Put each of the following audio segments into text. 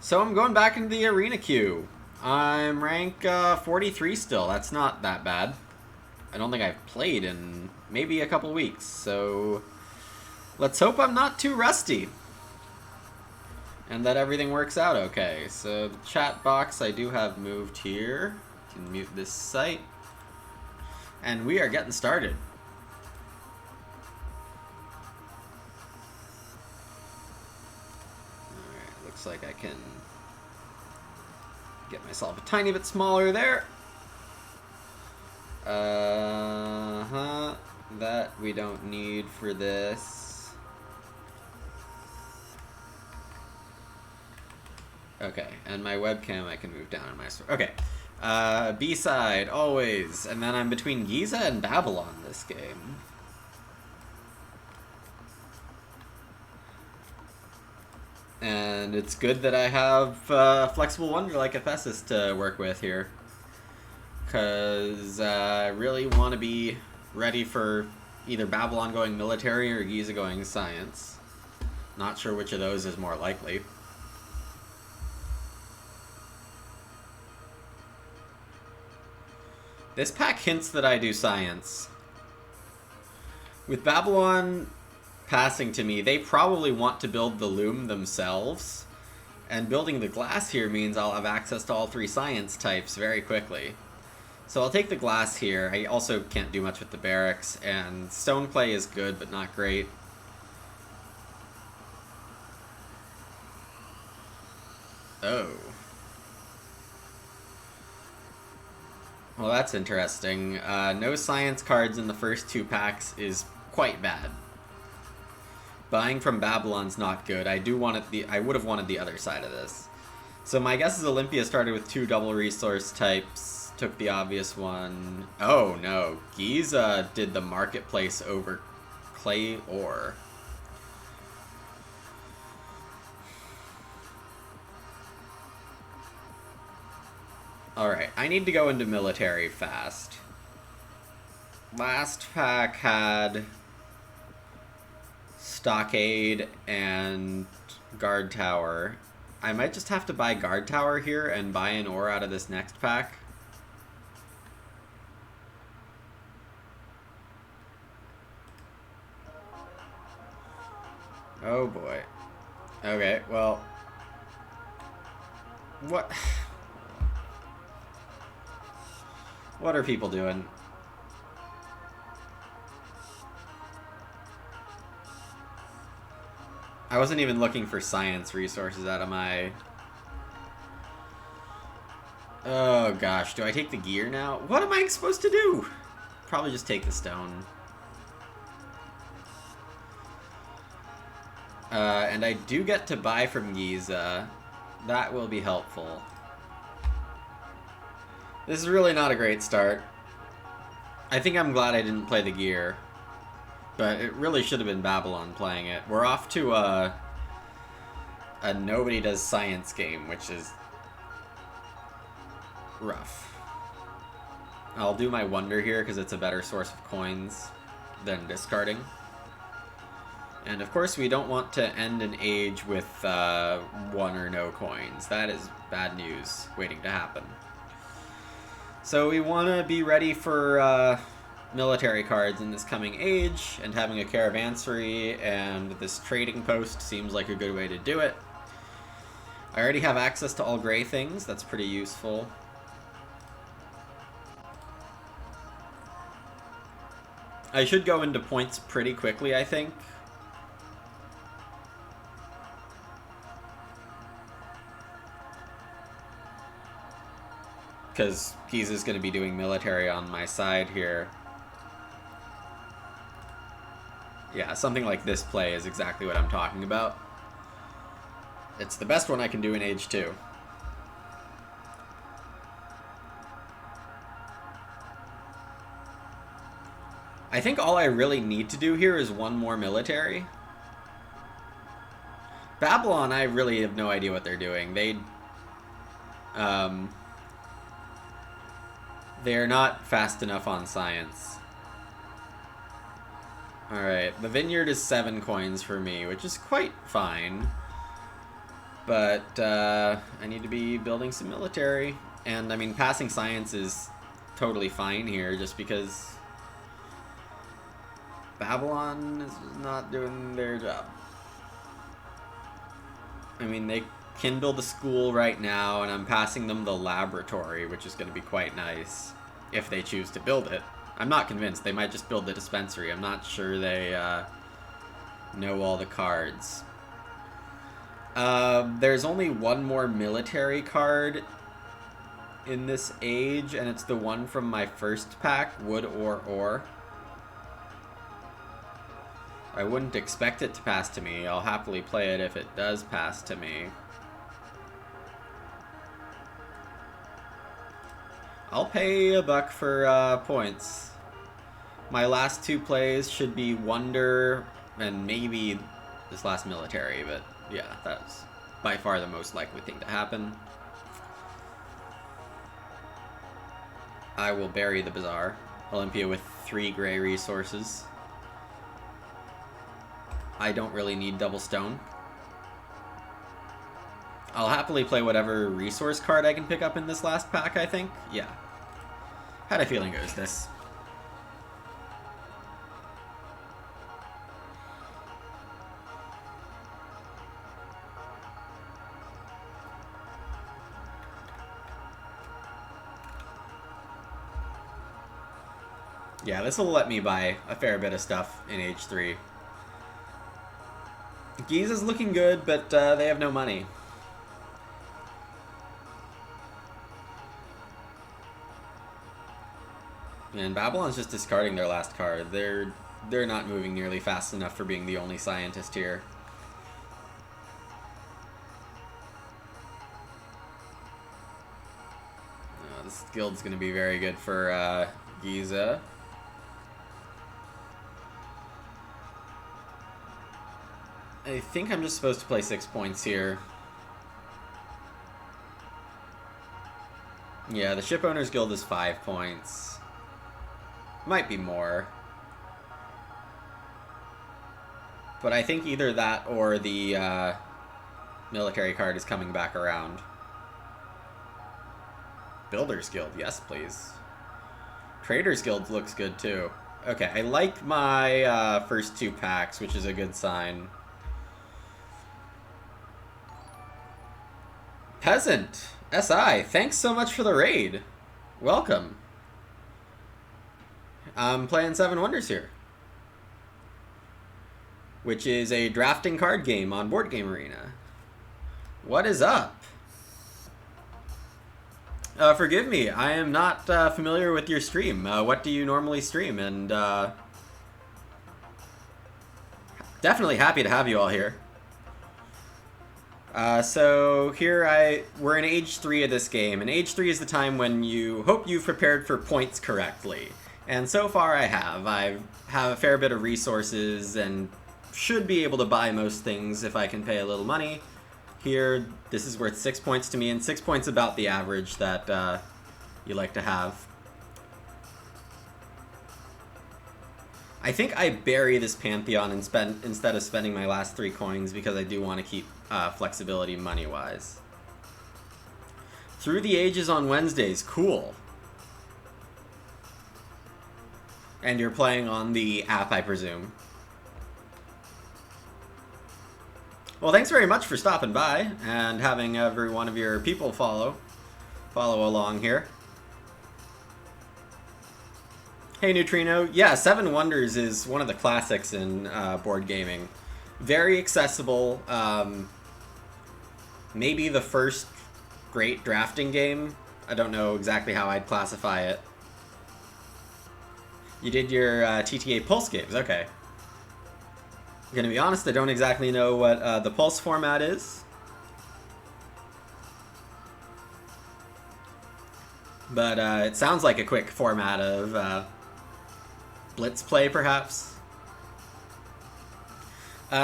So I'm going back into the arena queue. I'm rank 43 still. That's not that bad. I don't think I've played in maybe a couple weeks, so let's hope I'm not too rusty. And that everything works out okay. So the chat box I do have moved here. Can mute this site. And we are getting started. Alright, looks like I can get myself a tiny bit smaller there. That we don't need for this. Okay, and my webcam I can move down in my store. Okay, B-side, always. And then I'm between Giza and Babylon this game. And it's good that I have Flexible Wonder like Ephesus to work with here. Because I really want to be ready for either Babylon going military or Giza going science. Not sure which of those is more likely. This pack hints that I do science. With Babylon passing to me, they probably want to build the loom themselves. And building the glass here means I'll have access to all three science types very quickly. So I'll take the glass here. I also can't do much with the barracks, and stone clay is good, but not great. Oh. Well, that's interesting. No science cards in the first two packs is quite bad. Buying from Babylon's not good. I would have wanted the other side of this. So my guess is Olympia started with two double resource types. Took the obvious one. Oh no, Giza did the marketplace over clay ore. Alright, I need to go into military fast. Last pack had stockade and guard tower. I might just have to buy guard tower here and buy an ore out of this next pack. Oh boy. Okay, well. What? What are people doing? I wasn't even looking for science resources out of my... Oh gosh, do I take the gear now? What am I supposed to do? Probably just take the stone. And I do get to buy from Giza. That will be helpful. This is really not a great start. I think I'm glad I didn't play the gear. But it really should have been Babylon playing it. We're off to a nobody does science game, which is rough. I'll do my wonder here because it's a better source of coins than discarding. And of course we don't want to end an age with one or no coins. That is bad news waiting to happen. So we want to be ready for military cards in this coming age, and having a caravansary and this trading post seems like a good way to do it. I already have access to all gray things. That's pretty useful. I should go into points pretty quickly, I think. Because Giza's going to be doing military on my side here. Yeah, something like this play is exactly what I'm talking about. It's the best one I can do in Age 2. I think all I really need to do here is one more military. Babylon, I really have no idea what they're doing. They're not fast enough on science. Alright, the vineyard is 7 coins for me, which is quite fine. But I need to be building some military. And, I mean, passing science is totally fine here just because Babylon is not doing their job. I mean, they can build a school right now, and I'm passing them the laboratory, which is going to be quite nice if they choose to build it. I'm not convinced. They might just build the dispensary. I'm not sure they know all the cards. There's only one more military card in this age, and it's the one from my first pack, Wood Ore. I wouldn't expect it to pass to me. I'll happily play it if it does pass to me. I'll pay $1 for points. My last 2 plays should be Wonder and maybe this last military, but yeah, that's by far the most likely thing to happen. I will bury the Bazaar. Olympia with 3 gray resources. I don't really need double stone. I'll happily play whatever resource card I can pick up in this last pack, I think. Yeah. Had a feeling it was this. Yeah, this will let me buy a fair bit of stuff in Age 3. Giza's looking good, but they have no money. And Babylon's just discarding their last card. They're not moving nearly fast enough for being the only scientist here. This guild's going to be very good for Giza. I think I'm just supposed to play 6 points here. Yeah, the Ship Owners Guild is 5 points. Might be more. But I think either that or the military card is coming back around. Builders Guild, yes please. Traders Guild looks good too. Okay, I like my first 2 packs, which is a good sign. Peasant, SI, thanks so much for the raid. Welcome. I'm playing 7 Wonders here, which is a drafting card game on Board Game Arena. What is up? Forgive me, I am not familiar with your stream. What do you normally stream? And definitely happy to have you all here. So here we're in Age 3 of this game, and Age 3 is the time when you hope you've prepared for points correctly. And so far I have. I have a fair bit of resources and should be able to buy most things if I can pay a little money. Here, this is worth 6 points to me, and 6 points about the average that you like to have. I think I bury this Pantheon and instead of spending my last 3 coins because I do want to keep flexibility money-wise. Through the Ages on Wednesdays, cool. And you're playing on the app, I presume. Well, thanks very much for stopping by and having every one of your people follow along here. Hey, Neutrino. Yeah, 7 Wonders is one of the classics in board gaming. Very accessible. Maybe the first great drafting game. I don't know exactly how I'd classify it. You did your TTA Pulse games, okay. I'm gonna be honest, I don't exactly know what the Pulse format is. But it sounds like a quick format of Blitz play, perhaps.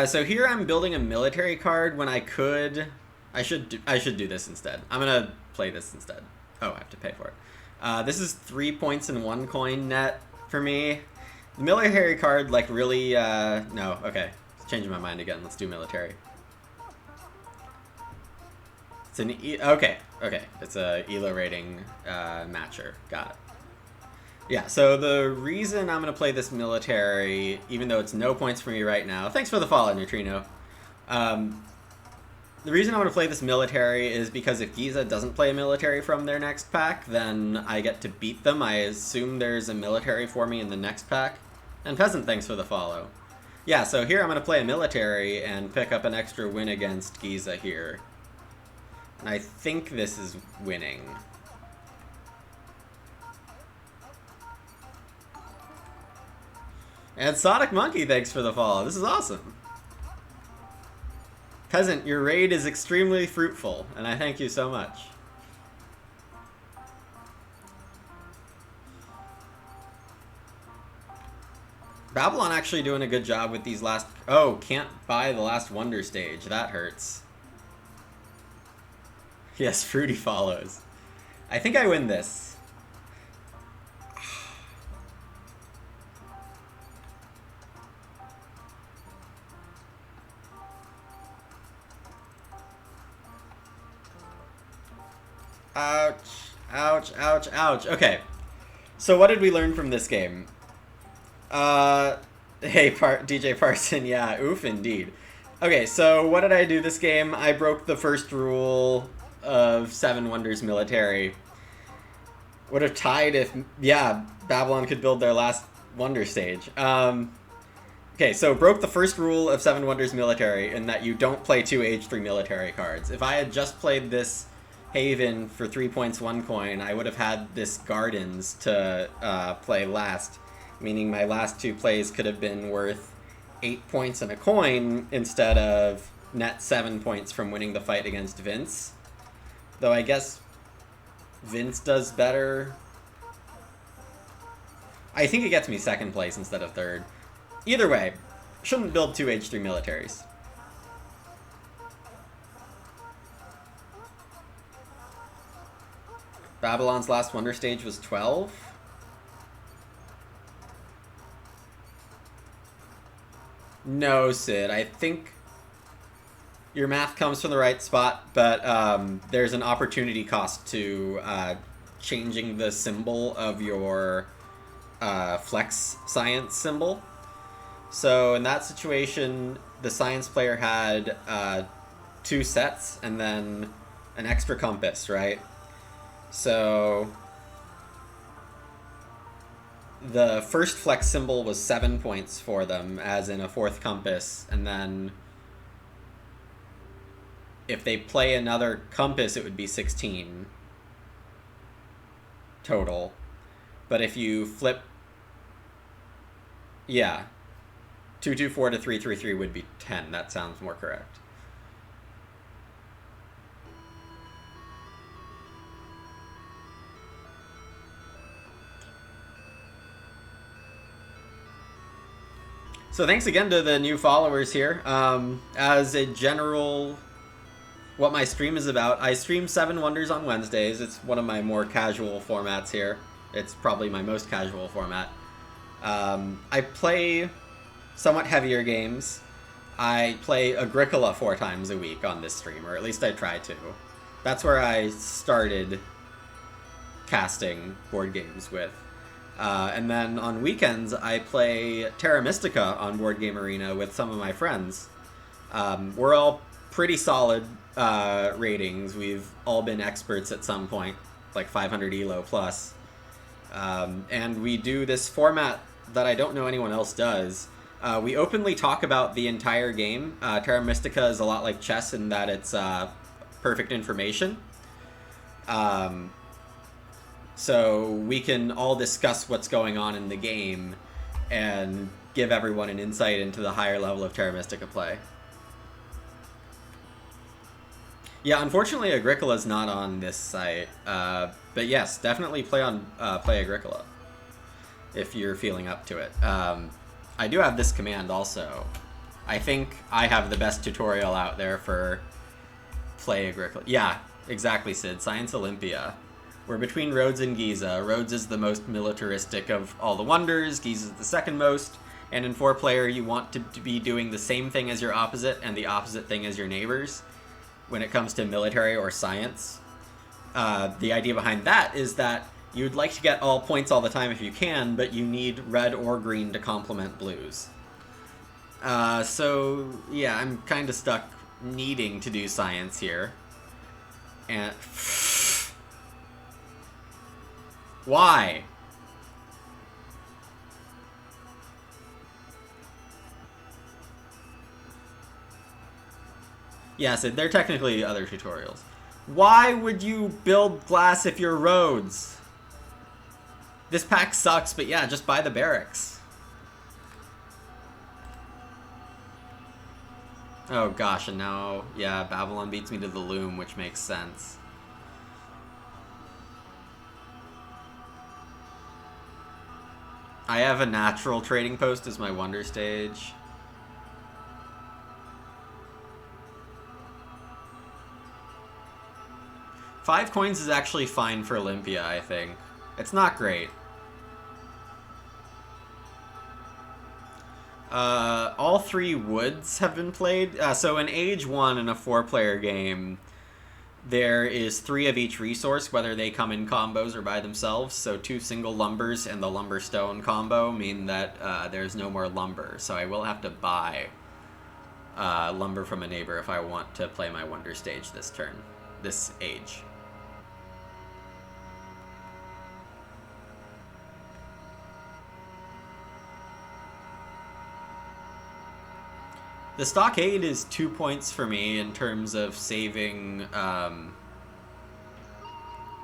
So here I'm building a military card when I could... I should do this instead. I'm gonna play this instead. Oh, I have to pay for it. This is 3 points and 1 coin net for me. The military card, like, really... no, okay. Changing my mind again. Let's do military. It's an okay. It's a ELO rating matcher. Got it. Yeah, so the reason I'm going to play this military, even though it's no points for me right now... Thanks for the follow, Neutrino. The reason I'm going to play this military is because if Giza doesn't play a military from their next pack, then I get to beat them. I assume there's a military for me in the next pack. And Peasant, thanks for the follow. Yeah, so here I'm going to play a military and pick up an extra win against Giza here. And I think this is winning. And Sonic Monkey, thanks for the follow. This is awesome. Peasant, your raid is extremely fruitful, and I thank you so much. Babylon actually doing a good job with these last... Oh, can't buy the last Wonder Stage. That hurts. Yes, Fruity follows. I think I win this. Ouch. Ouch, ouch, ouch. Okay. So what did we learn from this game? Hey, DJ Parson, yeah, oof indeed. Okay, so what did I do this game? I broke the first rule of Seven Wonders Military. Would have tied if, yeah, Babylon could build their last Wonder Stage. Okay, so broke the first rule of Seven Wonders Military in that you don't play two Age 3 military cards. If I had just played this Haven for 3 points, 1 coin, I would have had this Gardens to play last, meaning my last two plays could have been worth 8 points and a coin instead of net 7 points from winning the fight against Vince. Though I guess Vince does better. I think it gets me second place instead of third. Either way, shouldn't build two Age 3 militaries. Babylon's last Wonder Stage was 12. No, Sid. I think your math comes from the right spot, but there's an opportunity cost to changing the symbol of your flex science symbol. So in that situation, the science player had 2 sets and then an extra compass, right? So the first flex symbol was 7 points for them, as in a 4th compass, and then if they play another compass, it would be 16 total. But if you flip, yeah, 224 to 333 would be 10. That sounds more correct. So thanks again to the new followers here. As a general, what my stream is about, I stream Seven Wonders on Wednesdays. It's one of my more casual formats here. It's probably my most casual format. I play somewhat heavier games. I play Agricola 4 times a week on this stream, or at least I try to. That's where I started casting board games with. And then on weekends, I play Terra Mystica on Board Game Arena with some of my friends. We're all pretty solid ratings. We've all been experts at some point, like 500 ELO plus. And we do this format that I don't know anyone else does. We openly talk about the entire game. Terra Mystica is a lot like chess in that it's perfect information. So we can all discuss what's going on in the game and give everyone an insight into the higher level of Terra Mystica play. Yeah, unfortunately Agricola's not on this site, but yes, definitely play Agricola if you're feeling up to it. I do have this command also. I think I have the best tutorial out there for play Agricola. Yeah, exactly, Sid. Science Olympia. We're between Rhodes and Giza. Rhodes is the most militaristic of all the wonders. Giza is the second most. And in 4-player, you want to be doing the same thing as your opposite and the opposite thing as your neighbors. when it comes to military or science. The idea behind that is that you'd like to get all points all the time if you can, but you need red or green to complement blues. So, yeah, I'm kind of stuck needing to do science here. And... Why? Yes, they're technically other tutorials. Why would you build glass if you're roads? This pack sucks, but yeah, just buy the barracks. Oh gosh, and now, yeah, Babylon beats me to the loom, which makes sense. I have a natural trading post as my wonder stage. Five coins is actually fine for Olympia, I think. It's not great. All three woods have been played. So in Age 1 in a 4-player game, there is 3 of each resource, whether they come in combos or by themselves. So 2 single lumbers and the lumber stone combo mean that there's no more lumber. So I will have to buy lumber from a neighbor if I want to play my wonder stage this age. The stockade is 2 points for me in terms of saving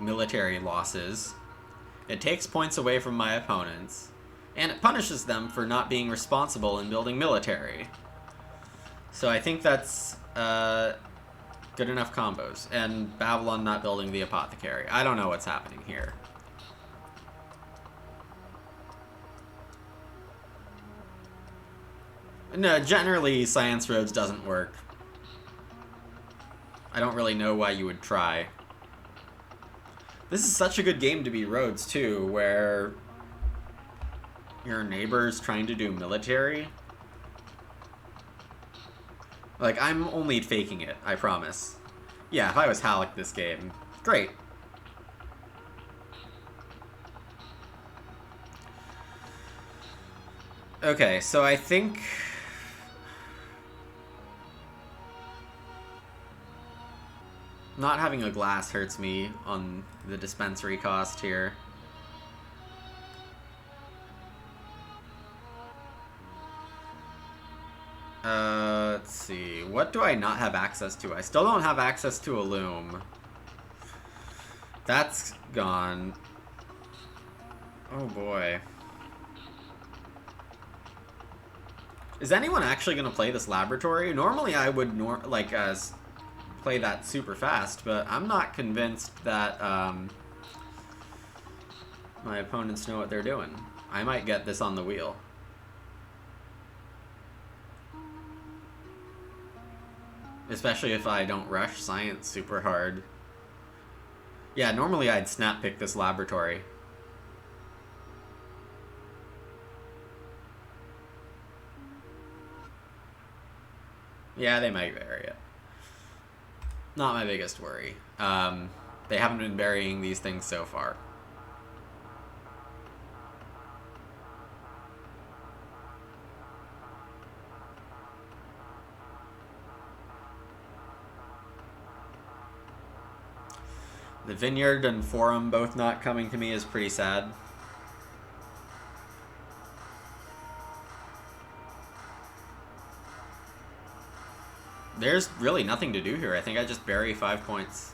military losses. It takes points away from my opponents, and it punishes them for not being responsible in building military. So I think that's good enough combos. And Babylon not building the apothecary. I don't know what's happening here. No, generally, Science Roads doesn't work. I don't really know why you would try. This is such a good game to be Roads, too, where your neighbor's trying to do military. Like, I'm only faking it, I promise. Yeah, if I was Halleck this game, great. Okay, so I think... not having a glass hurts me on the dispensary cost here. Let's see. What do I not have access to? I still don't have access to a loom. That's gone. Oh boy. Is anyone actually going to play this laboratory? Normally I would play that super fast, but I'm not convinced that my opponents know what they're doing. I might get this on the wheel. Especially if I don't rush science super hard. Yeah, normally I'd snap pick this laboratory. Yeah, they might vary it. Not my biggest worry. They haven't been burying these things so far. The Vineyard and Forum both not coming to me is pretty sad. There's really nothing to do here. I think I just bury 5 points.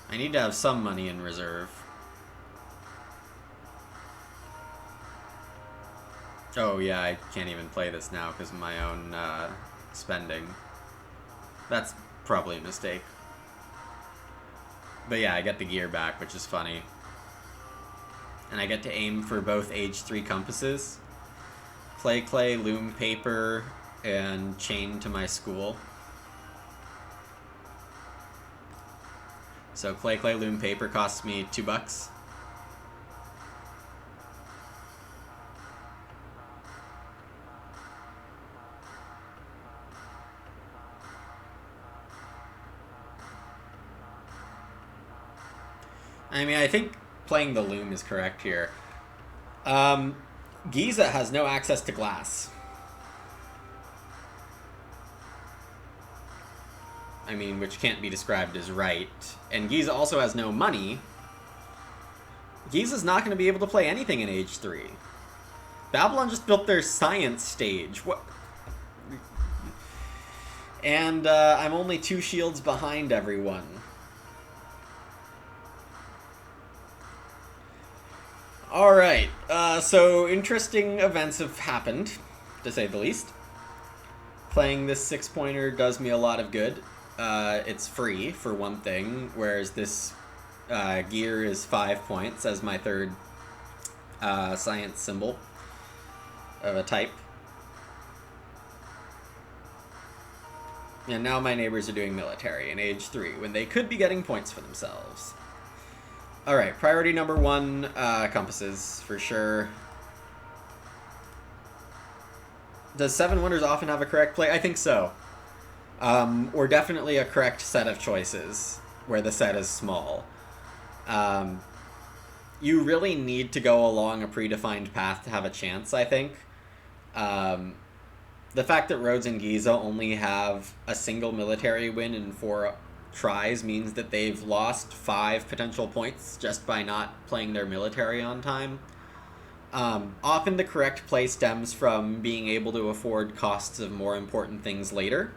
I need to have some money in reserve. Oh yeah, I can't even play this now because of my own spending. That's probably a mistake. But yeah, I get the gear back, which is funny. And I get to aim for both Age 3 compasses. Clay, loom, paper, and chain to my school. So clay, loom, paper costs me $2. I mean, I think playing the Loom is correct here. Giza has no access to glass. I mean, which can't be described as right. And Giza also has no money. Giza's not going to be able to play anything in Age 3. Babylon just built their science stage. What? And I'm only 2 shields behind everyone. Alright, so interesting events have happened, to say the least. Playing this 6-pointer does me a lot of good. It's free, for one thing, whereas this gear is 5 points as my third science symbol of a type. And now my neighbors are doing military in Age 3, when they could be getting points for themselves. Alright, priority number 1, compasses, for sure. Does Seven Wonders often have a correct play? I think so. Or definitely a correct set of choices, where the set is small. You really need to go along a predefined path to have a chance, I think. The fact that Rhodes and Giza only have a single military win in 4 tries means that they've lost 5 potential points just by not playing their military on time. Often the correct play stems from being able to afford costs of more important things later.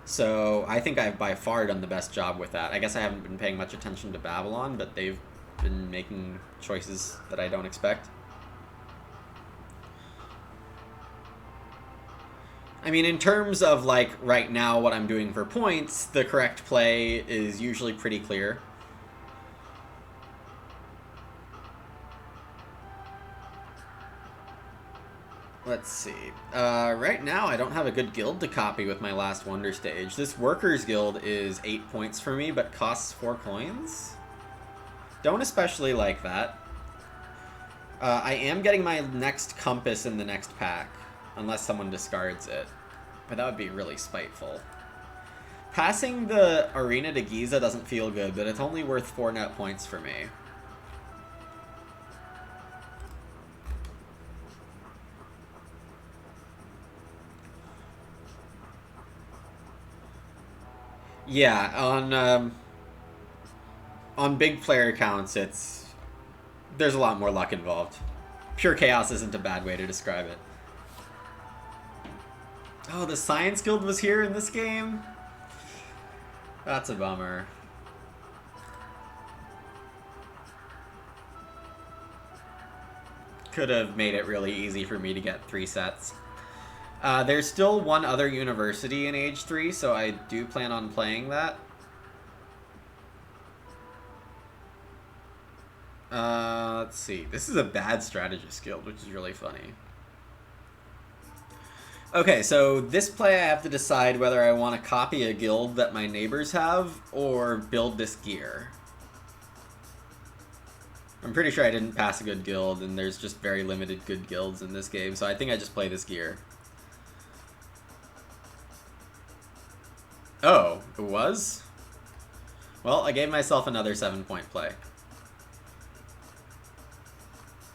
So I think I've by far done the best job with that. I guess I haven't been paying much attention to Babylon, but they've been making choices that I don't expect. I mean, in terms of, like, right now what I'm doing for points, the correct play is usually pretty clear. Let's see. Right now I don't have a good guild to copy with my last Wonder Stage. This Workers Guild is 8 points for me, but costs 4 coins? Don't especially like that. I am getting my next compass in the next pack, unless someone discards it. But that would be really spiteful. Passing the arena to Giza doesn't feel good, but it's only worth 4 net points for me. Yeah, on big player counts, there's a lot more luck involved. Pure chaos isn't a bad way to describe it. Oh, the Science Guild was here in this game? That's a bummer. Could have made it really easy for me to get 3 sets. There's still one other university in Age 3, so I do plan on playing that. Let's see. This is a bad strategist guild, which is really funny. Okay, so this play I have to decide whether I want to copy a guild that my neighbors have or build this gear. I'm pretty sure I didn't pass a good guild, and there's just very limited good guilds in this game, so I think I just play this gear. Oh, it was? Well, I gave myself another 7-point play.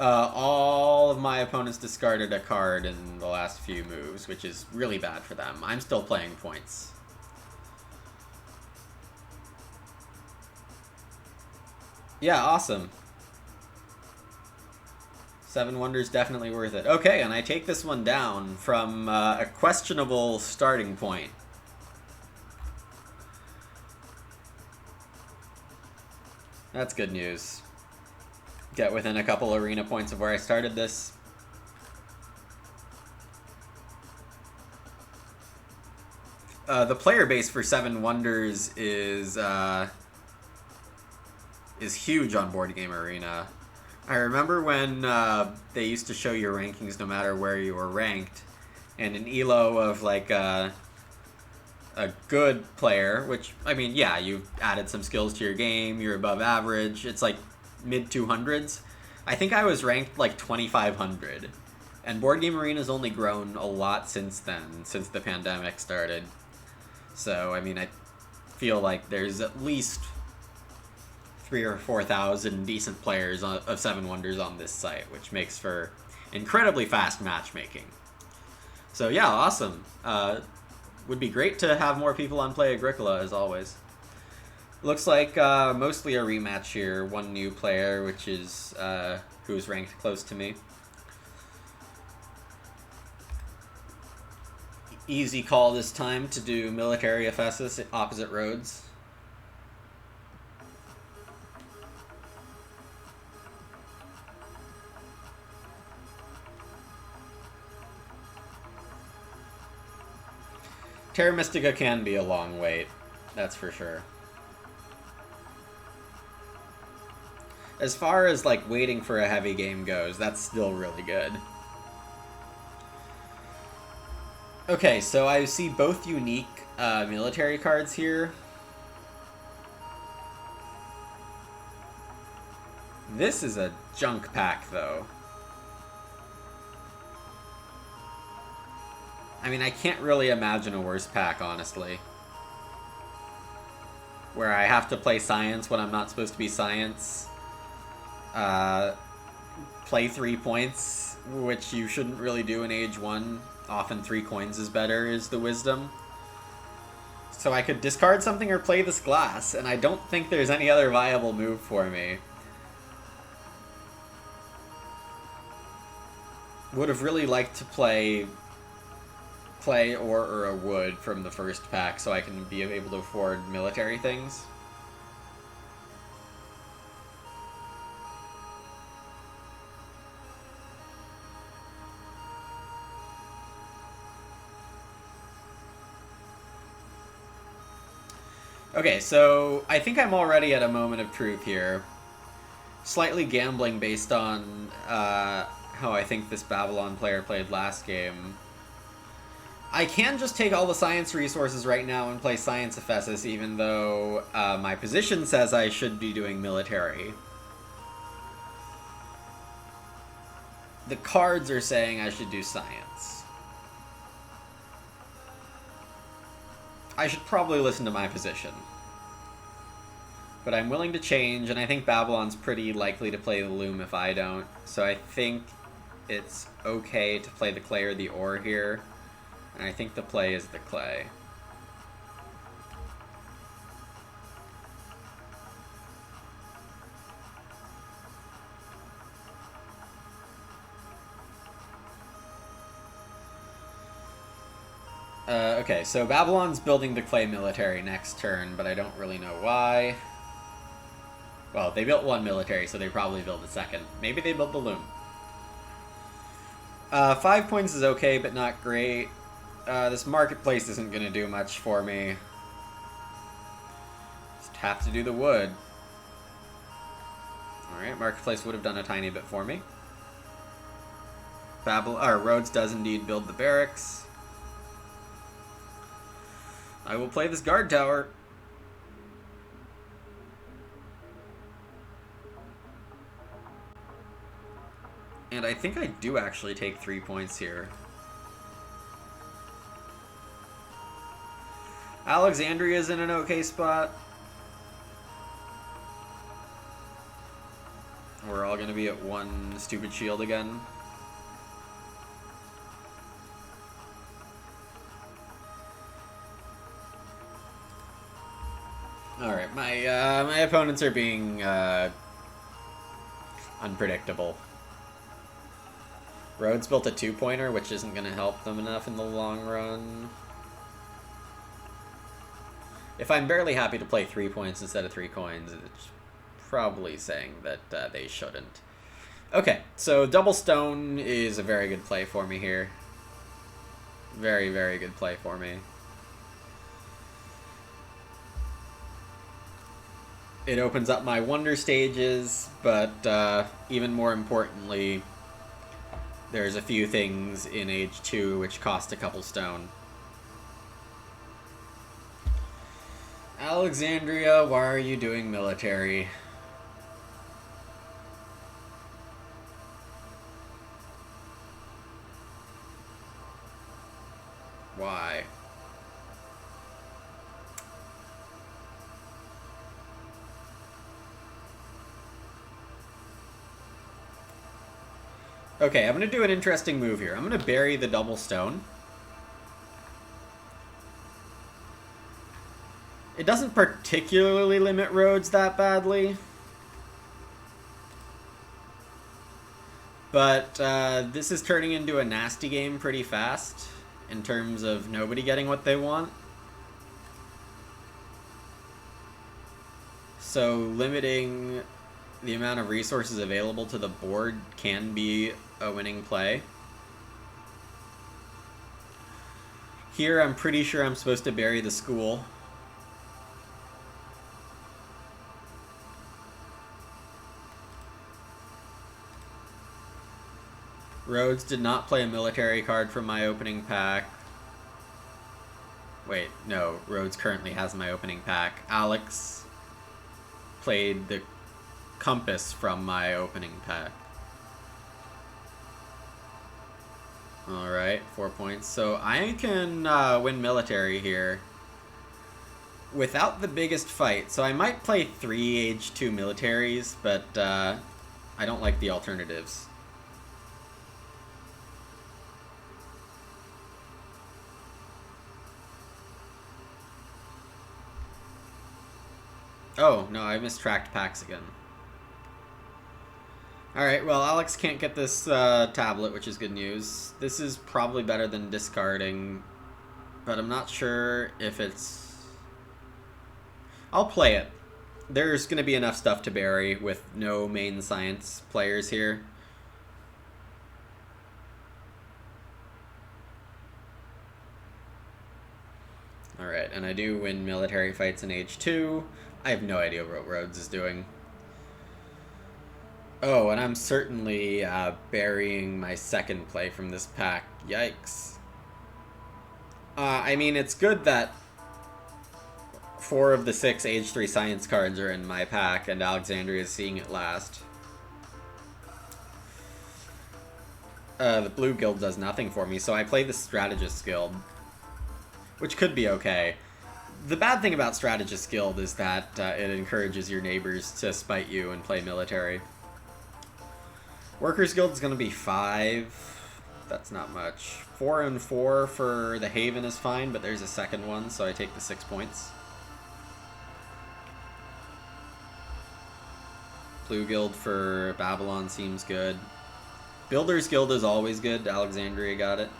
All of my opponents discarded a card in the last few moves, which is really bad for them. I'm still playing points. Yeah, awesome. 7 Wonders definitely worth it. Okay, and I take this one down from a questionable starting point. That's good news. Get within a couple arena points of where I started this. The player base for 7 Wonders is huge on Board Game Arena. I remember when they used to show your rankings no matter where you were ranked, and an elo of like a good player, which, I mean, yeah, you've added some skills to your game, you're above average, it's like mid 200s. I think I was ranked like 2500, and Board Game Arena's only grown a lot since then, since the pandemic started. So, I mean, I feel like there's at least 3 or 4,000 decent players of Seven Wonders on this site, which makes for incredibly fast matchmaking. So yeah, awesome. Would be great to have more people on Play Agricola, as always. Looks like mostly a rematch here. One new player, which is who's ranked close to me. Easy call this time to do Military Ephesus opposite Rhodes. Terra Mystica can be a long wait, that's for sure. As far as like waiting for a heavy game goes, that's still really good. Okay, so I see both unique military cards here. This is a junk pack, though. I mean, I can't really imagine a worse pack, honestly. Where I have to play science when I'm not supposed to be science. Play 3 points, which you shouldn't really do in Age 1. Often 3 coins is better, is the wisdom. So I could discard something or play this glass, and I don't think there's any other viable move for me. Would have really liked to play or a wood from the first pack so I can be able to afford military things. Okay, so I think I'm already at a moment of truth here. Slightly gambling based on how I think this Babylon player played last game. I can just take all the science resources right now and play Science Ephesus, even though my position says I should be doing military. The cards are saying I should do science. I should probably listen to my position. But I'm willing to change, and I think Babylon's pretty likely to play the Loom if I don't. So I think it's okay to play the clay or the ore here. And I think the play is the clay. Okay, so Babylon's building the clay military next turn, but I don't really know why. Well, they built one military, so they probably build a second. Maybe they built the Loom. 5 points is okay, but not great. This marketplace isn't going to do much for me. Just have to do the wood. Alright, marketplace would have done a tiny bit for me. Rhodes does indeed build the barracks. I will play this guard tower. And I think I do actually take 3 points here. Alexandria's in an okay spot. We're all going to be at one stupid shield again. Alright, my opponents are being unpredictable. Rhodes built a 2-pointer, which isn't going to help them enough in the long run. If I'm barely happy to play 3 points instead of 3 coins, it's probably saying that they shouldn't. Okay, so double stone is a very good play for me here. Very, very good play for me. It opens up my wonder stages, but even more importantly, there's a few things in Age 2 which cost a couple stone. Alexandria, why are you doing military? Why? Okay, I'm going to do an interesting move here. I'm going to bury the double stone. It doesn't particularly limit roads that badly. But this is turning into a nasty game pretty fast in terms of nobody getting what they want. So limiting the amount of resources available to the board can be a winning play. Here I'm pretty sure I'm supposed to bury the school. Rhodes did not play a military card from my opening pack. Wait, no, Rhodes currently has my opening pack. Alex played the compass from my opening pack. Alright, 4 points. So I can win military here without the biggest fight. So I might play 3 age 2 militaries, but I don't like the alternatives. Oh, no, I mistracked packs again. Alright, well, Alex can't get this tablet, which is good news. This is probably better than discarding, but I'm not sure if it's... I'll play it. There's going to be enough stuff to bury with no main science players here. Alright, and I do win military fights in age 2. I have no idea what Rhodes is doing. Oh, and I'm certainly burying my second play from this pack. Yikes. I mean, it's good that 4 of the 6 age 3 science cards are in my pack, and Alexandria is seeing it last. The blue guild does nothing for me, so I play the strategist guild, which could be okay. The bad thing about strategist guild is that it encourages your neighbors to spite you and play military. Workers guild is going to be 5. That's not much. 4 and 4 for the Haven is fine, but there's a second one, so I take the 6 points. Blue guild for Babylon seems good. Builders guild is always good. Alexandria got it.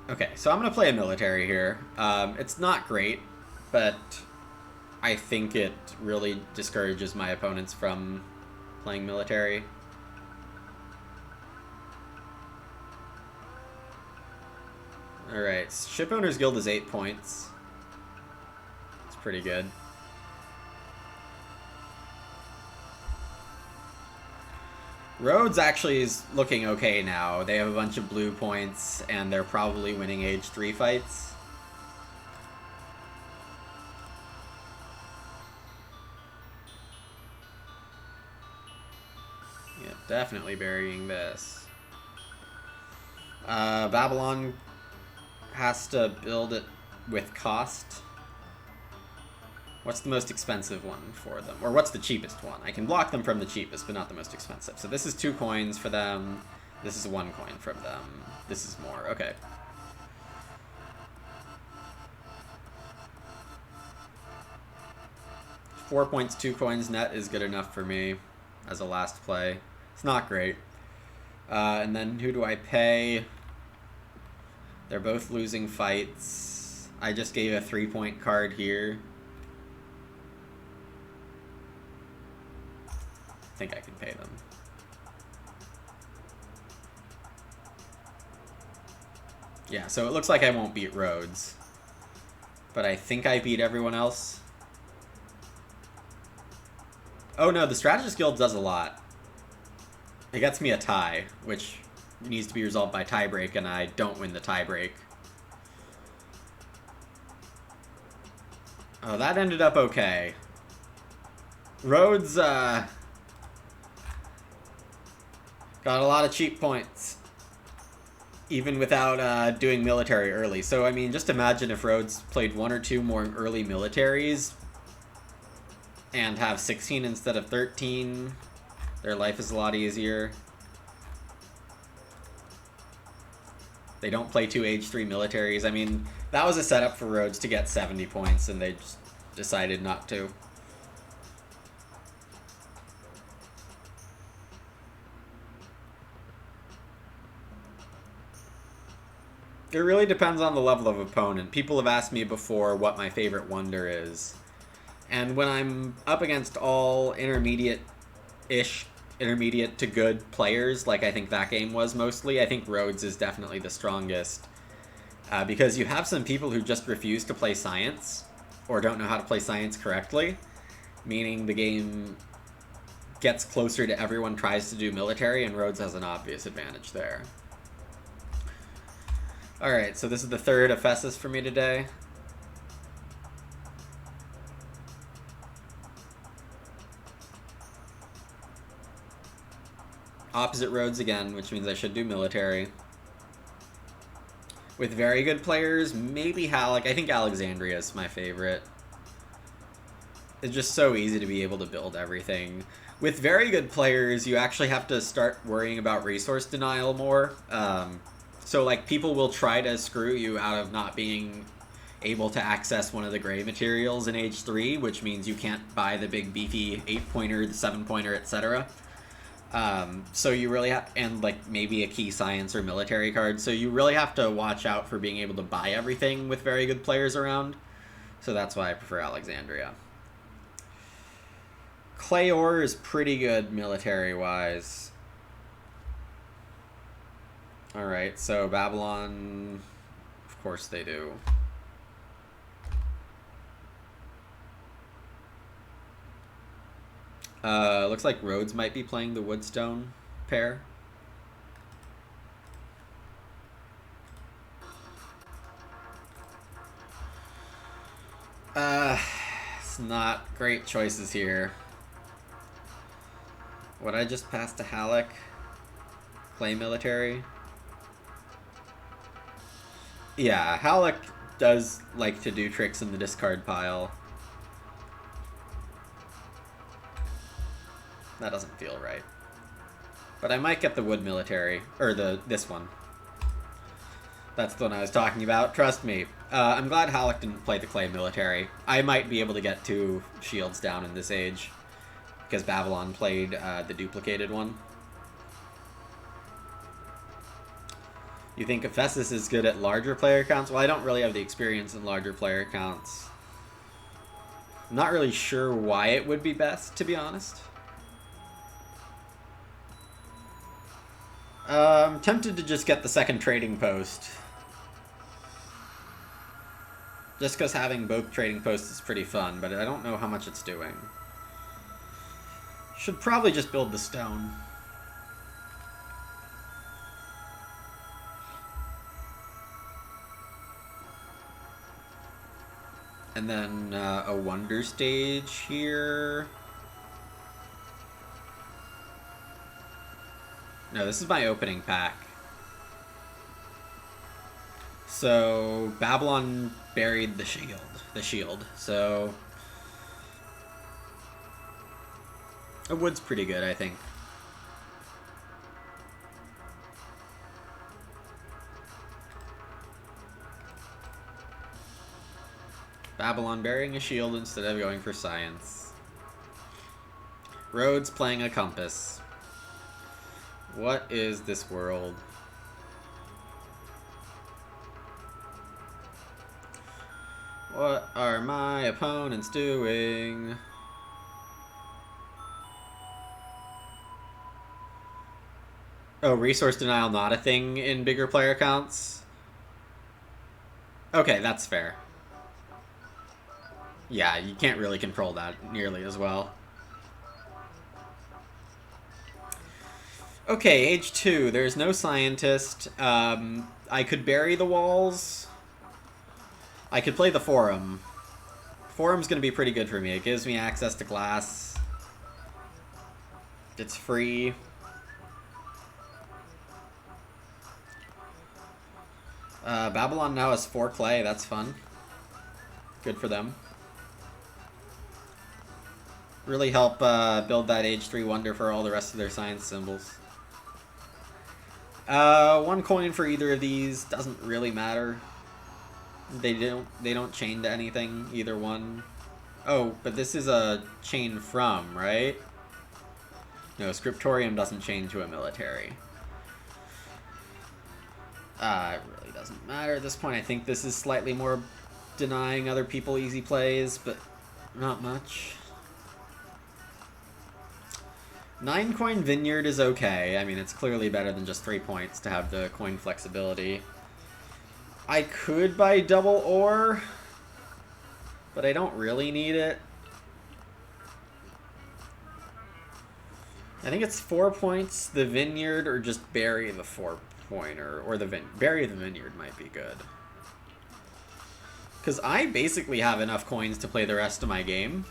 Okay, so I'm going to play a military here. It's not great, but I think it really discourages my opponents from playing military. Alright, Shipowners Guild is 8 points. It's pretty good. Rhodes actually is looking okay now. They have a bunch of blue points, and they're probably winning age 3 fights. Yeah, definitely burying this. Babylon has to build it with cost. What's the most expensive one for them? Or what's the cheapest one? I can block them from the cheapest, but not the most expensive. So this is 2 coins for them. This is 1 coin from them. This is more. Okay. $4 points, 2 coins net is good enough for me as a last play. It's not great. And then who do I pay? They're both losing fights. I just gave a 3-point card here. I think I can pay them. Yeah, so it looks like I won't beat Rhodes. But I think I beat everyone else. Oh no, the Strategist Guild does a lot. It gets me a tie, which needs to be resolved by tiebreak, and I don't win the tiebreak. Oh, that ended up okay. Rhodes, got a lot of cheap points, even without doing military early. So, I mean, just imagine if Rhodes played 1 or 2 more early militaries. and have 16 instead of 13. Their life is a lot easier. They don't play 2 Age 3 militaries. I mean, that was a setup for Rhodes to get 70 points, and they just decided not to. It really depends on the level of opponent. People have asked me before what my favorite wonder is. And when I'm up against all intermediate-ish, intermediate to good players, like I think that game was mostly, I think Rhodes is definitely the strongest. Because you have some people who just refuse to play science, or don't know how to play science correctly, meaning the game gets closer to everyone tries to do military, and Rhodes has an obvious advantage there. Alright, so this is the third Ephesus for me today. Opposite Rhodes again, which means I should do military. With very good players, maybe Halleck. I think Alexandria is my favorite. It's just so easy to be able to build everything. With very good players, you actually have to start worrying about resource denial more. So, like, people will try to screw you out of not being able to access one of the gray materials in Age 3, which means you can't buy the big beefy 8-pointer, the 7-pointer, etc. So you really have, and like maybe a key science or military card, so you really have to watch out for being able to buy everything with very good players around. So that's why I prefer Alexandria. Clayor is pretty good military-wise. Alright, so Babylon, of course they do. Looks like Rhodes might be playing the Woodstone pair. It's not great choices here. Would I just pass to Halleck? Play military? Yeah, Halleck does like to do tricks in the discard pile. That doesn't feel right. But I might get the wood military, or this one. That's the one I was talking about, trust me. I'm glad Halleck didn't play the clay military. I might be able to get 2 shields down in this age, because Babylon played the duplicated one. You think Ephesus is good at larger player counts? Well, I don't really have the experience in larger player counts. I'm not really sure why it would be best, to be honest. I'm tempted to just get the second trading post. Just because having both trading posts is pretty fun, but I don't know how much it's doing. Should probably just build the stone. And then a wonder stage here. No, this is my opening pack. So Babylon buried the shield. So a wood's pretty good, I think. Babylon burying a shield instead of going for science. Rhodes playing a compass. What is this world? What are my opponents doing? Oh, resource denial not a thing in bigger player counts? Okay, that's fair. Yeah, you can't really control that nearly as well. Okay, Age 2. There's no scientist. I could bury the walls. I could play the Forum. Forum's gonna be pretty good for me. It gives me access to glass. It's free. Babylon now has 4 clay. That's fun. Good for them. Really help build that Age 3 wonder for all the rest of their science symbols. 1 coin for either of these doesn't really matter. They don't chain to anything, either one. Oh, but this is a chain from, right? No, Scriptorium doesn't chain to a military. It really doesn't matter at this point. I think this is slightly more denying other people easy plays, but not much. 9 coin Vineyard is okay. I mean, it's clearly better than just 3 points to have the coin flexibility. I could buy double ore, but I don't really need it. I think it's 4 points, the Vineyard, or just bury the 4-pointer, or bury the Vineyard might be good. Because I basically have enough coins to play the rest of my game,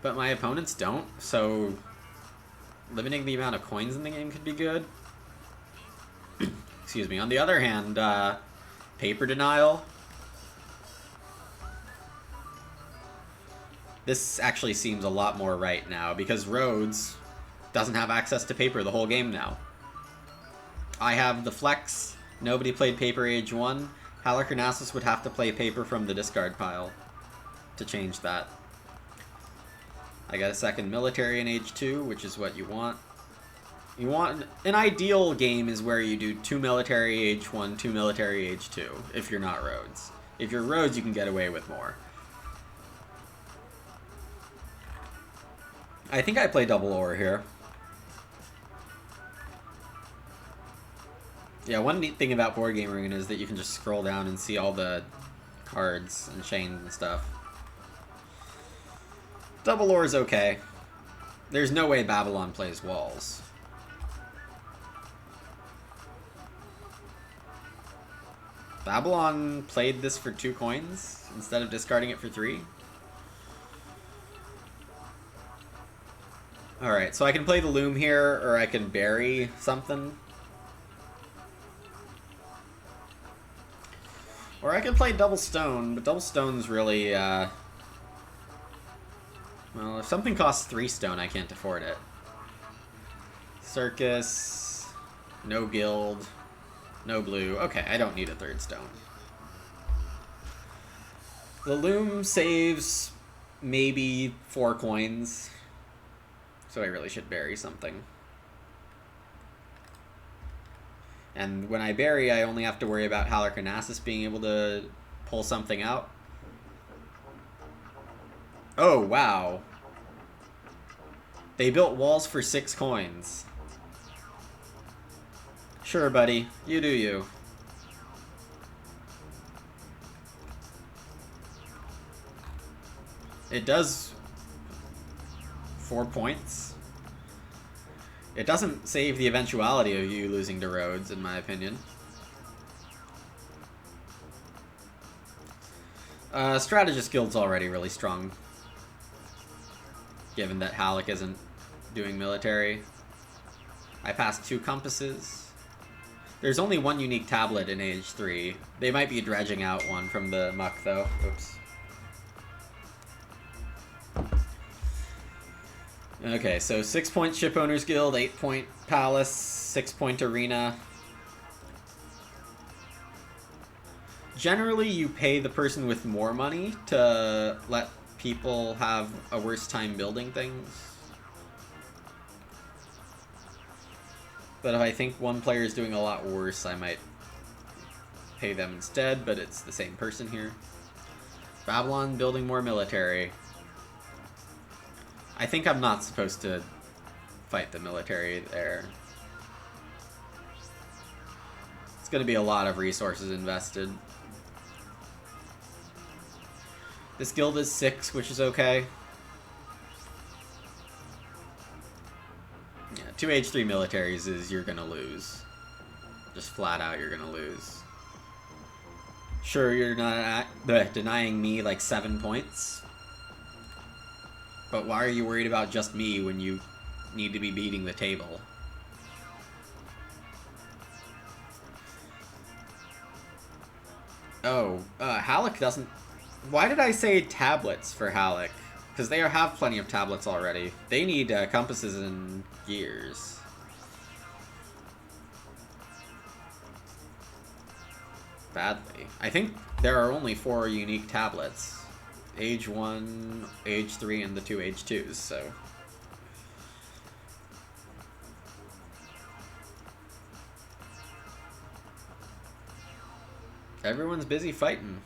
but my opponents don't, so limiting the amount of coins in the game could be good. Excuse me. On the other hand, paper denial. This actually seems a lot more right now, because Rhodes doesn't have access to paper the whole game now. I have the flex. Nobody played paper Age 1. Halicarnassus would have to play paper from the discard pile to change that. I got a second military in Age 2, which is what you want. You want an ideal game is where you do 2 military Age 1, 2 military Age 2, if you're not Rhodes. If you're Rhodes, you can get away with more. I think I play double ore here. Yeah, one neat thing about Board Game Arena is that you can just scroll down and see all the cards and chains and stuff. Double ore is okay. There's no way Babylon plays walls. Babylon played this for 2 coins instead of discarding it for 3. Alright, so I can play the Loom here, or I can bury something. Or I can play Double Stone, but Double Stone's really, well, if something costs 3 stone, I can't afford it. Circus, no guild, no blue. Okay, I don't need a 3rd stone. The Loom saves maybe 4 coins, so I really should bury something. And when I bury, I only have to worry about Halicarnassus being able to pull something out. Oh, wow. They built walls for 6 coins. Sure, buddy. You do you. It does 4 points. It doesn't save the eventuality of you losing to Rhodes, in my opinion. Strategist Guild's already really strong, given that Halic isn't doing military. I passed 2 compasses. There's only 1 unique tablet in Age 3. They might be dredging out one from the muck, though. Oops. Okay, so 6-point Ship Owners Guild, 8-point Palace, 6-point Arena. Generally, you pay the person with more money to let people have a worse time building things. But if I think one player is doing a lot worse, I might pay them instead, but it's the same person here. Babylon building more military. I think I'm not supposed to fight the military there. It's going to be a lot of resources invested. This guild is 6, which is okay. Yeah, 2 Age 3 militaries is you're going to lose. Just flat out, you're going to lose. Sure, you're not denying me like 7 points. But why are you worried about just me when you need to be beating the table? Oh, Halic doesn't... Why did I say tablets for Halic? because they have plenty of tablets already. They need compasses and gears. Badly. I think there are only 4 unique tablets. Age 1, Age 3, and the 2 Age 2s, so... Everyone's busy fighting.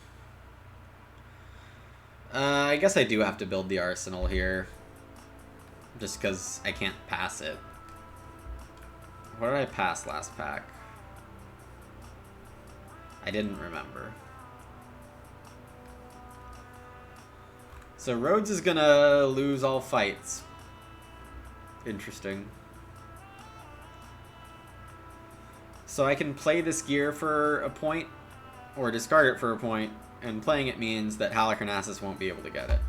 I guess I do have to build the arsenal here. Just because I can't pass it. What did I pass last pack? I didn't remember. So Rhodes is gonna lose all fights. Interesting. So I can play this gear for a point, or discard it for a point, and playing it means that Halicarnassus won't be able to get it.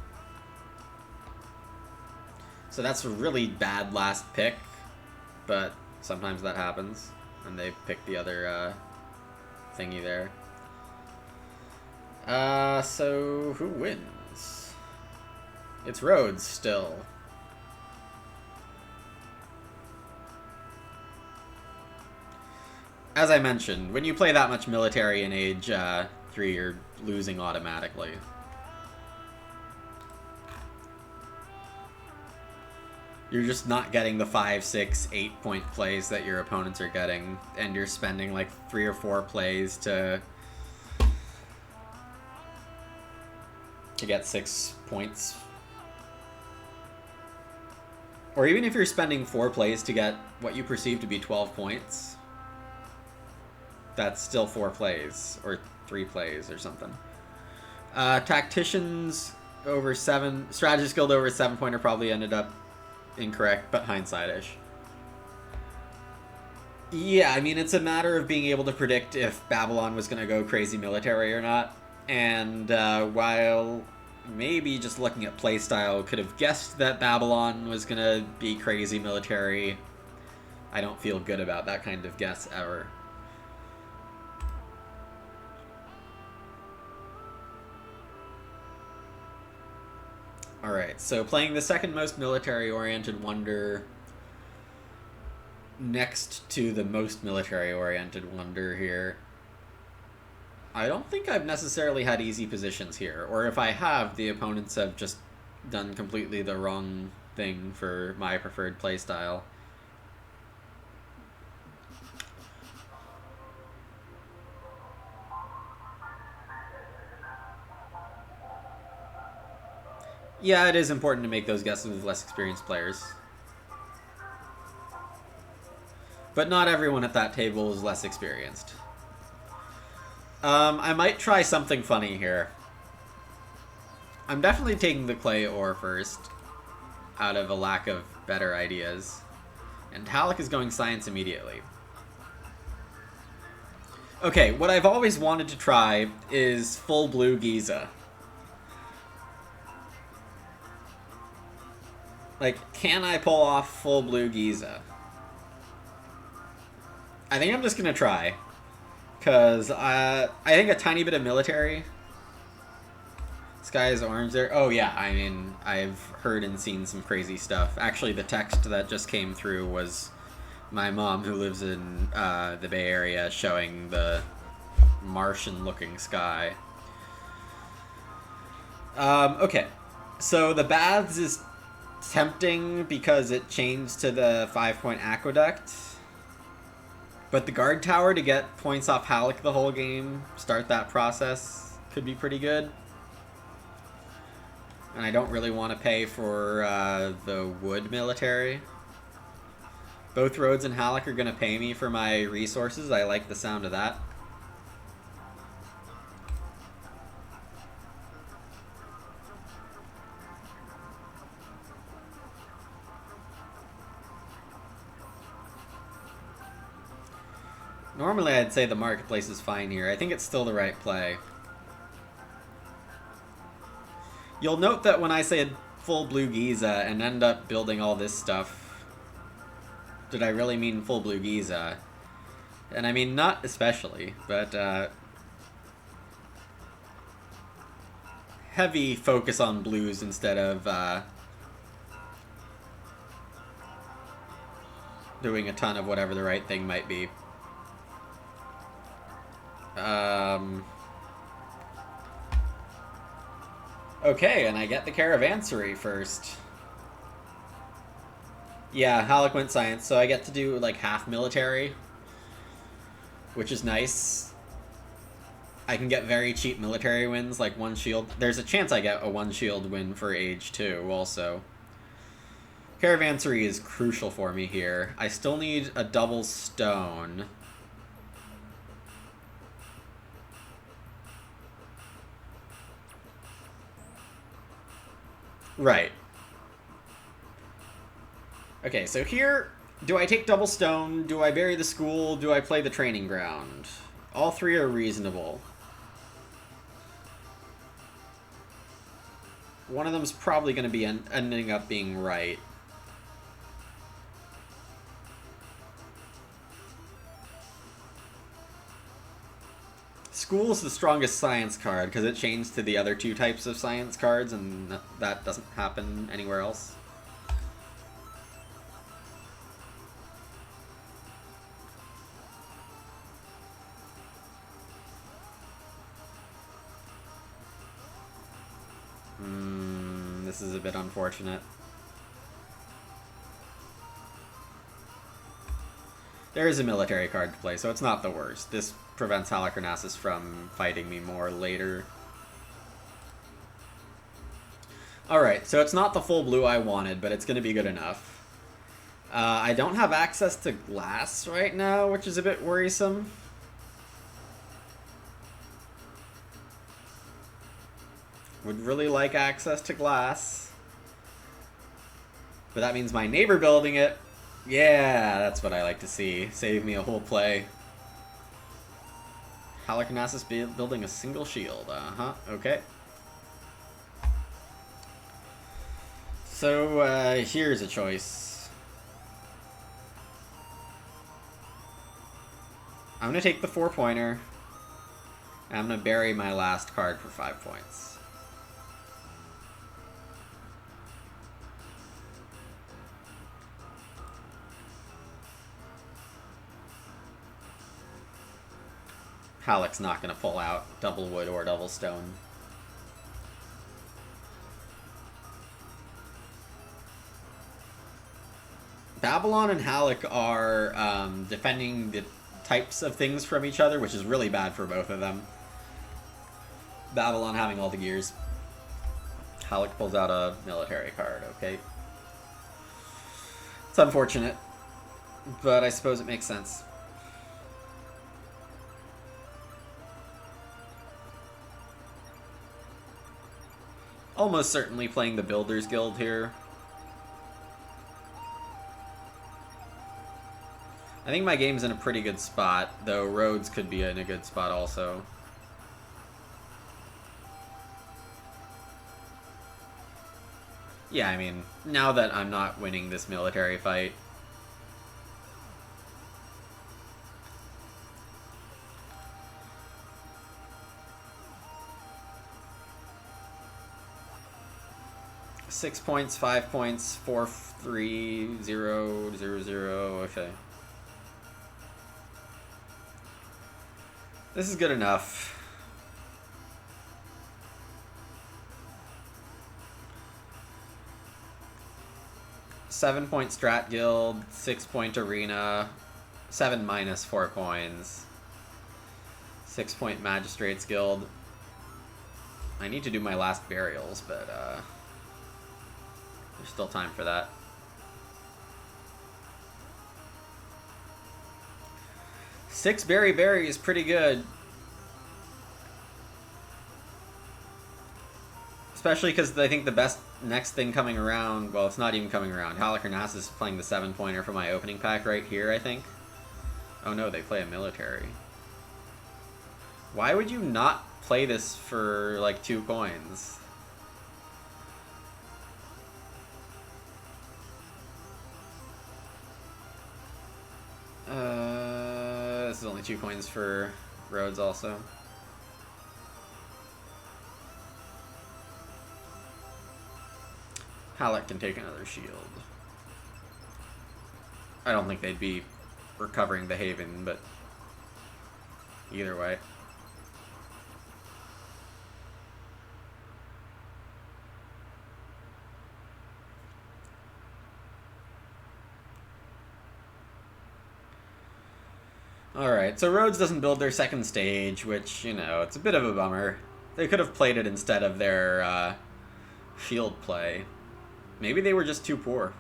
So that's a really bad last pick, but sometimes that happens, and they pick the other thingy there. So who wins? It's Rhodes still. As I mentioned, when you play that much military in Age 3, you're losing automatically. You're just not getting the 5, 6, 8 point plays that your opponents are getting, and you're spending like 3 or 4 plays to get 6 points. Or even if you're spending 4 plays to get what you perceive to be 12 points, that's still 4 plays, or 3 plays, or something. Tacticians over 7, Strategist Guild over 7 pointer probably ended up incorrect, but hindsight-ish. Yeah, I mean, it's a matter of being able to predict if Babylon was going to go crazy military or not. And while maybe just looking at playstyle could have guessed that Babylon was going to be crazy military, I don't feel good about that kind of guess ever. Alright, so playing the second most military-oriented wonder next to the most military-oriented wonder here. I don't think I've necessarily had easy positions here, or if I have, the opponents have just done completely the wrong thing for my preferred playstyle. Yeah, it is important to make those guesses with less experienced players. But not everyone at that table is less experienced. I might try something funny here. I'm definitely taking the clay ore first, out of a lack of better ideas. And Halleck is going science immediately. Okay, what I've always wanted to try is full blue Giza. Like, can I pull off full blue Giza? I think I'm just gonna try. Because I think a tiny bit of military. Sky is orange there. Oh yeah, I mean, I've heard and seen some crazy stuff. Actually, the text that just came through was my mom, who lives in the Bay Area, showing the Martian-looking sky. Okay, so the baths is tempting because it changed to the 5-point aqueduct. But the guard tower to get points off Halleck the whole game, start that process, could be pretty good. And I don't really want to pay for the wood military. Both Rhodes and Halleck are going to pay me for my resources. I like the sound of that. Normally I'd say the marketplace is fine here. I think it's still the right play. You'll note that when I say full blue Giza and end up building all this stuff, did I really mean full blue Giza? And I mean, not especially, but heavy focus on blues instead of doing a ton of whatever the right thing might be. Okay, and I get the Caravansary first. Yeah, Halleck went science, so I get to do like half military, which is nice. I can get very cheap military wins, like one shield. There's a chance I get a one shield win for age 2 also. Caravansary is crucial for me here. I still need a double stone. Right. Okay, so here, do I take double stone? Do I bury the school? Do I play the training ground? All three are reasonable. One of them's probably going to be ending up being right. School's the strongest science card because it changed to the other two types of science cards, and that doesn't happen anywhere else. This is a bit unfortunate. There is a military card to play, so it's not the worst. This prevents Halicarnassus from fighting me more later. Alright, so it's not the full blue I wanted, but it's going to be good enough. I don't have access to glass right now, which is a bit worrisome. Would really like access to glass. But that means my neighbor building it. Yeah, that's what I like to see. Save me a whole play. Halicarnassus building a single shield. Okay. So, here's a choice. I'm gonna take the 4-pointer. And I'm gonna bury my last card for 5 points. Halleck's not going to pull out double wood or double stone. Babylon and Halleck are defending the types of things from each other, which is really bad for both of them. Babylon having all the gears. Halleck pulls out a military card, okay. It's unfortunate, but I suppose it makes sense. Almost certainly playing the Builders Guild here. I think my game's in a pretty good spot, though Rhodes could be in a good spot also. Yeah, I mean, now that I'm not winning this military fight, $6 points, 5 points, 4, 3, 0, 0, 0, okay. This is good enough. $7-point Strat Guild, 6-point Arena, 7 minus 4 coins. 6-point Magistrates Guild. I need to do my last burials, but there's still time for that. Six berry is pretty good. Especially because I think the best next thing coming around, well, it's not even coming around. Halicarnassus is playing the 7-pointer for my opening pack right here, I think. Oh no, they play a military. Why would you not play this for, like, 2 coins? This is only 2 coins for Rhodes also. Halleck can take another shield. I don't think they'd be recovering the Haven, but either way. Alright, so Rhodes doesn't build their second stage, which, you know, it's a bit of a bummer. They could have played it instead of their shield play. Maybe they were just too poor.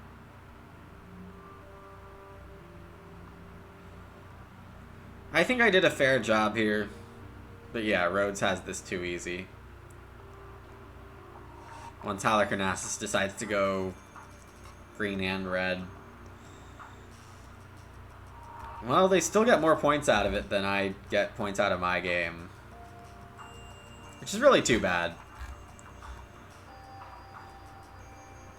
I think I did a fair job here. But yeah, Rhodes has this too easy. Once Halicarnassus decides to go green and red. Well, they still get more points out of it than I get points out of my game. Which is really too bad.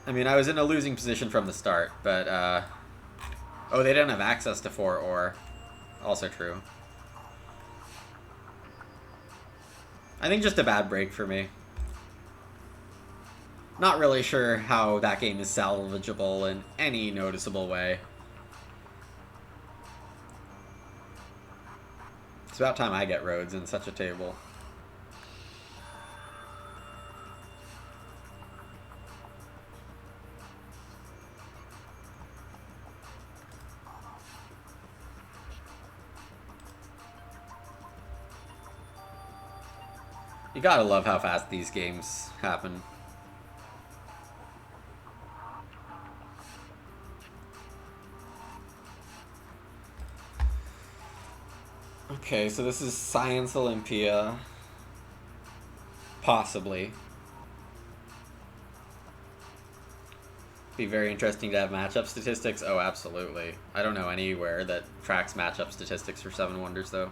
I mean, I was in a losing position from the start, but, oh, they didn't have access to 4 ore. Also true. I think just a bad break for me. Not really sure how that game is salvageable in any noticeable way. It's about time I get Rhodes in such a table. You gotta love how fast these games happen. Okay, so this is Science Olympia. Possibly. Be very interesting to have matchup statistics. Oh, absolutely. I don't know anywhere that tracks matchup statistics for Seven Wonders, though.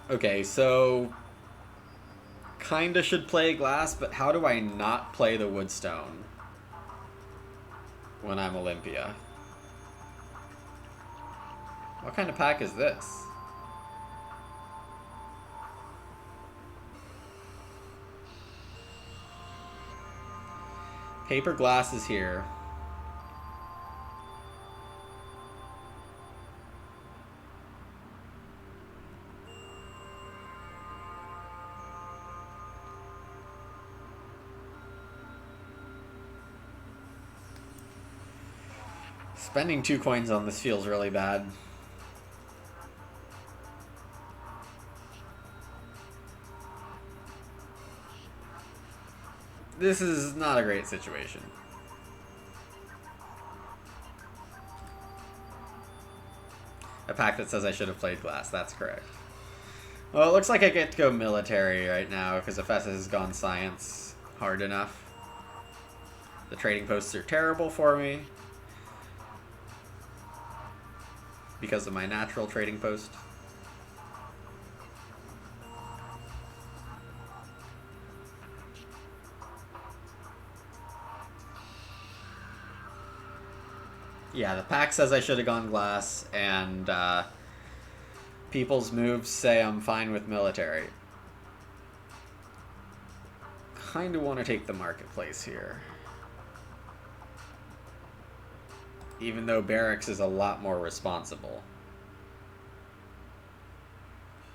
Okay, so kinda should play Glass, but how do I not play the Woodstone when I'm Olympia? What kind of pack is this? Paper Glass is here. Spending 2 coins on this feels really bad. This is not a great situation. A pack that says I should have played Glass, that's correct. Well, it looks like I get to go military right now, because Ephesus has gone Science hard enough. The trading posts are terrible for me because of my natural trading post. Yeah, the pack says I should have gone Glass, and people's moves say I'm fine with military. Kinda want to take the marketplace here. Even though Barracks is a lot more responsible.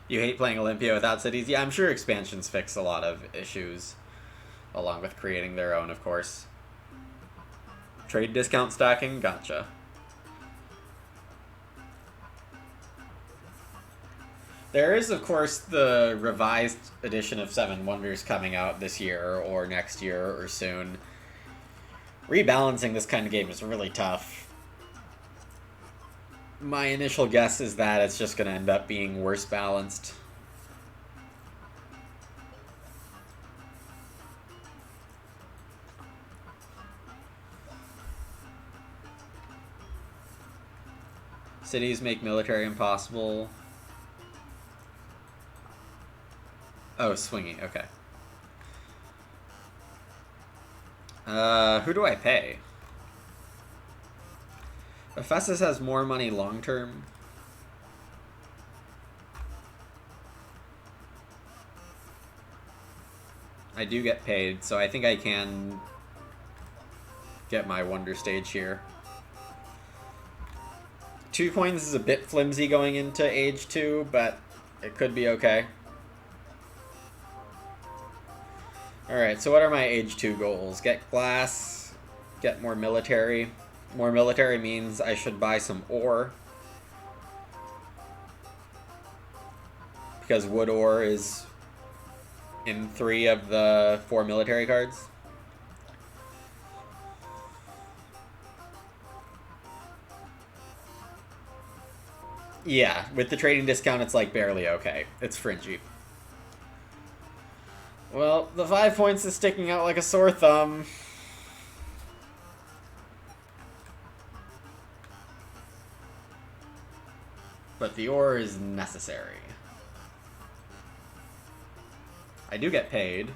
You hate playing Olympia without cities? Yeah, I'm sure expansions fix a lot of issues, along with creating their own, of course. Trade discount stacking? Gotcha. There is, of course, the revised edition of Seven Wonders coming out this year, or next year, or soon. Rebalancing this kind of game is really tough. My initial guess is that it's just going to end up being worse balanced. Cities make military impossible. Oh, swinging, okay. Who do I pay? Ephesus has more money long term. I do get paid, so I think I can get my Wonder Stage here. 2 coins is a bit flimsy going into Age 2, but it could be okay. Alright, so what are my Age 2 goals? Get glass, get more military. More military means I should buy some ore. Because wood ore is in 3 of the 4 military cards. Yeah, with the trading discount, it's like barely okay. It's fringy. Well, the 5 points is sticking out like a sore thumb. But the ore is necessary. I do get paid.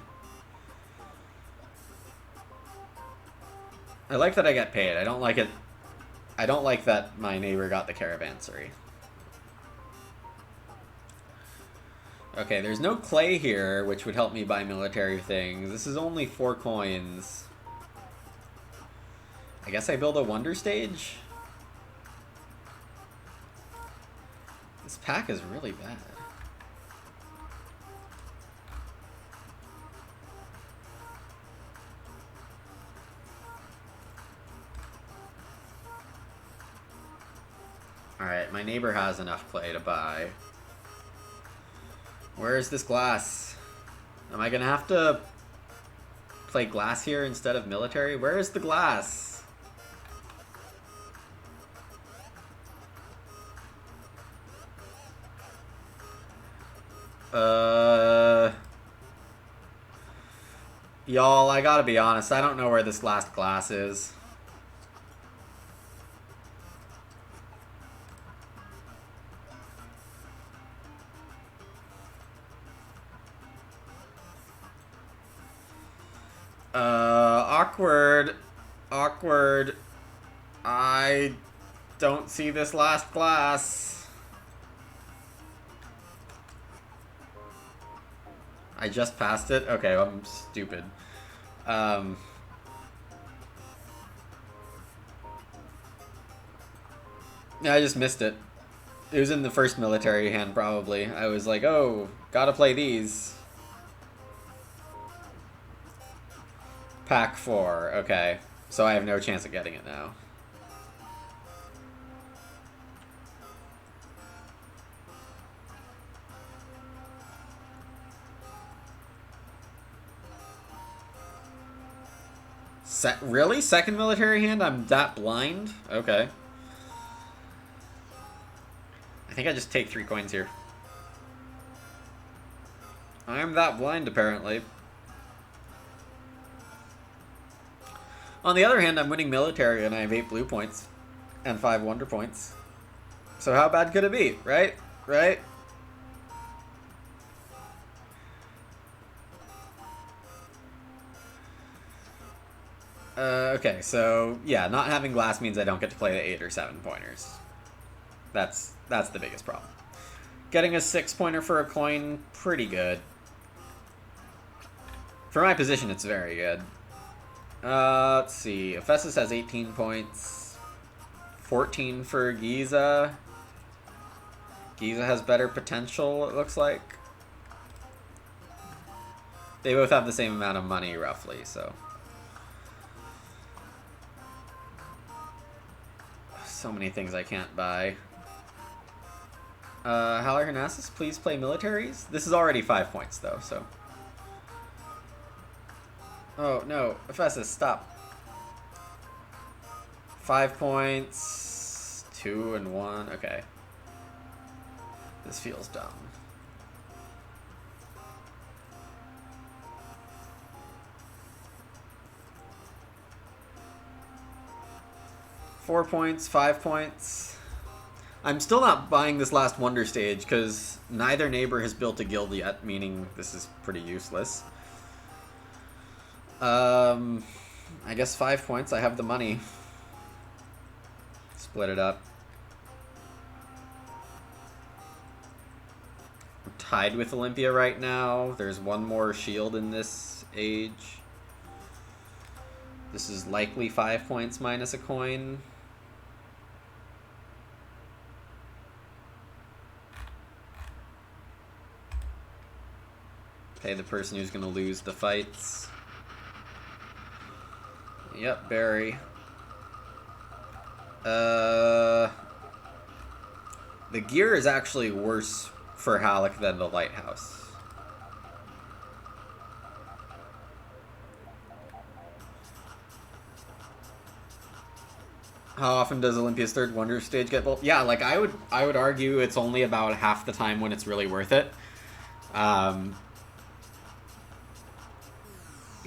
I like that I get paid. I don't like it. I don't like that my neighbor got the caravansary. Okay, there's no clay here, which would help me buy military things. This is only 4 coins. I guess I build a Wonder Stage? This pack is really bad. Alright, my neighbor has enough clay to buy. Where is this glass? Am I gonna have to play glass here instead of military? Where is the glass? Y'all, I gotta be honest, I don't know where this last glass is. Awkward. Awkward. I don't see this last glass. I just passed it? Okay, I'm stupid. Yeah, I just missed it. It was in the first military hand, probably. I was like, oh, gotta play these. Pack 4, okay. So I have no chance of getting it now. Really? Second military hand? I'm that blind? Okay. I think I just take 3 coins here. I'm that blind, apparently. On the other hand, I'm winning military and I have 8 blue points and 5 wonder points. So how bad could it be, right? Right? Okay, so yeah, not having glass means I don't get to play the 8 or 7 pointers. That's the biggest problem. Getting a 6 pointer for a coin, pretty good. For my position, it's very good. Let's see. Ephesus has 18 points. 14 for Giza. Giza has better potential, it looks like. They both have the same amount of money, roughly, so. So many things I can't buy. Haller Hernassus, please play militaries. This is already 5 points, though, so. Oh, no. Ephesus, stop. 5 points. 2 and 1. Okay. This feels dumb. Four points, 5 points. I'm still not buying this last Wonder Stage because neither neighbor has built a guild yet, meaning this is pretty useless. I guess 5 points. I have the money. Split it up. I'm tied with Olympia right now. There's one more shield in this age. This is likely 5 points minus a coin. Pay the person who's going to lose the fights. Yep, Barry. The gear is actually worse for Halleck than the lighthouse. How often does Olympia's Third Wonder stage get built? Yeah, like I would argue it's only about half the time when it's really worth it.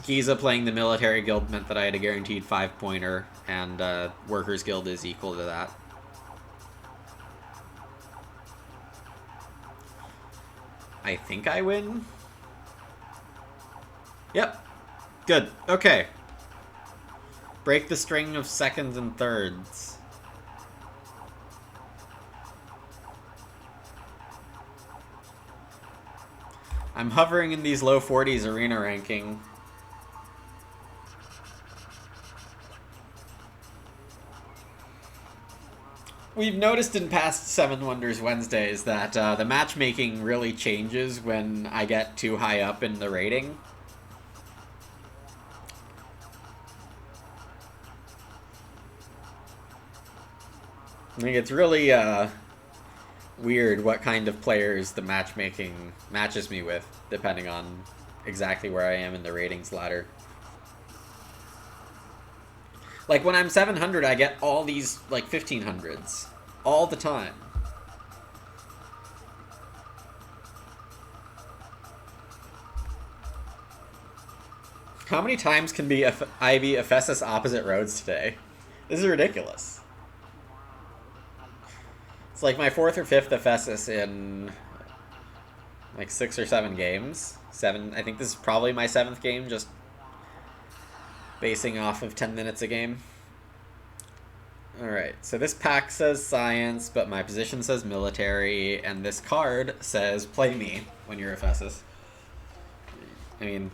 Giza playing the military guild meant that I had a guaranteed 5-pointer, and Workers Guild is equal to that. I think I win. Yep. Good. Okay. Break the string of seconds and thirds. I'm hovering in these low 40s arena ranking. We've noticed in past Seven Wonders Wednesdays that the matchmaking really changes when I get too high up in the rating. I think it's really weird what kind of players the matchmaking matches me with, depending on exactly where I am in the ratings ladder. Like, when I'm 700, I get all these, like, 1500s. All the time. How many times can be Ivy Ephesus opposite roads today? This is ridiculous. It's like my 4th or 5th Ephesus in, like, 6 or 7 games. I think this is probably my 7th game, just basing off of 10 minutes a game. Alright, so this pack says science, but my position says military, and this card says play me when you're Ephesus. I mean,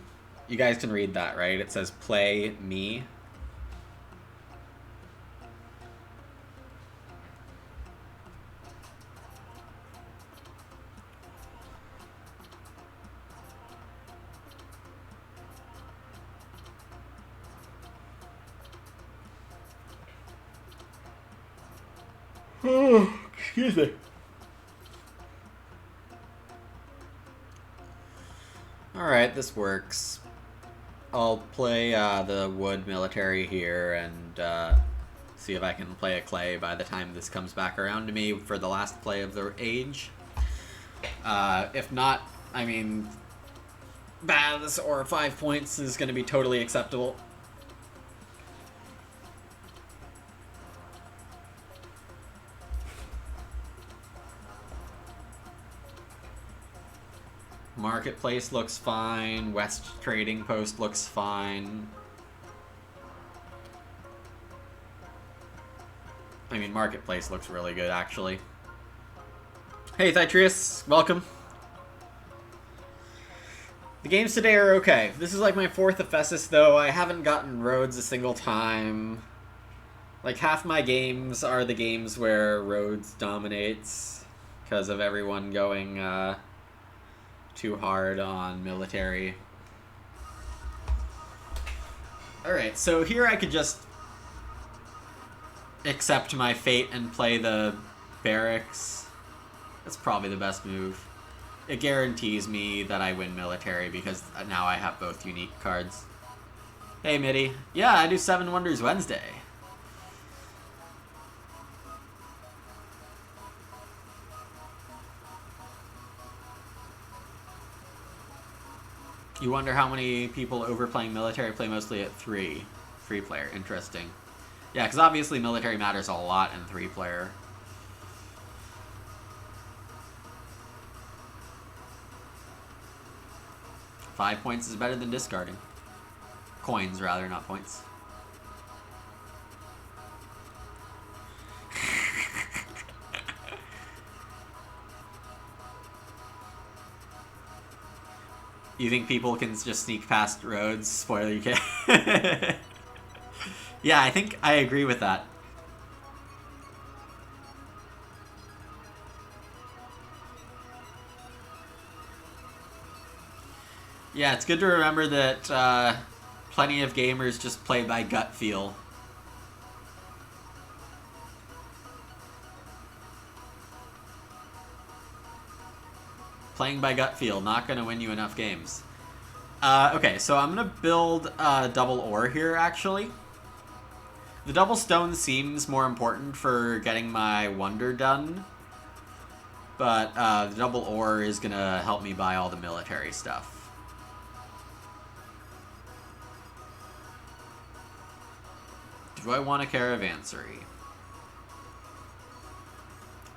you guys can read that, right? It says play me. Oh, excuse me. Alright, this works. I'll play the wood military here and see if I can play a clay by the time this comes back around to me for the last play of the age. If not, I mean, baths or 5 points is going to be totally acceptable. Marketplace looks fine. West Trading Post looks fine. I mean, Marketplace looks really good, actually. Hey, Thytrius, welcome. The games today are okay. This is like my 4th Ephesus, though. I haven't gotten Rhodes a single time. Like, half my games are the games where Rhodes dominates because of everyone going too hard on military. Alright, so here I could just accept my fate and play the barracks. That's probably the best move. It guarantees me that I win military because now I have both unique cards. Hey, Mitty. Yeah, I do Seven Wonders Wednesday. You wonder how many people overplaying military play mostly at 3. 3-player. Interesting. Yeah, because obviously military matters a lot in 3-player. Five points is better than discarding. Coins, rather, not points. You think people can just sneak past roads? Spoiler, you can't. Yeah, I think I agree with that. Yeah, it's good to remember that plenty of gamers just play by gut feel. Playing by gut feel, not going to win you enough games. Okay, so I'm going to build double ore here, actually. The double stone seems more important for getting my wonder done. But the double ore is going to help me buy all the military stuff. Do I want a caravansary?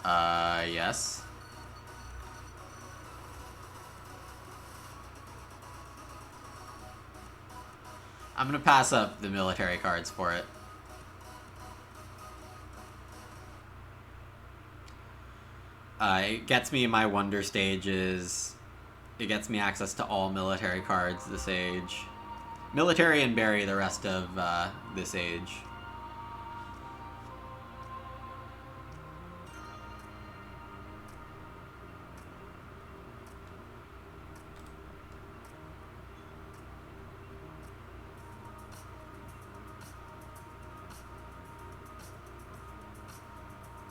Yes. I'm gonna pass up the military cards for it. It gets me my wonder stages. It gets me access to all military cards this age. Military and bury the rest of this age.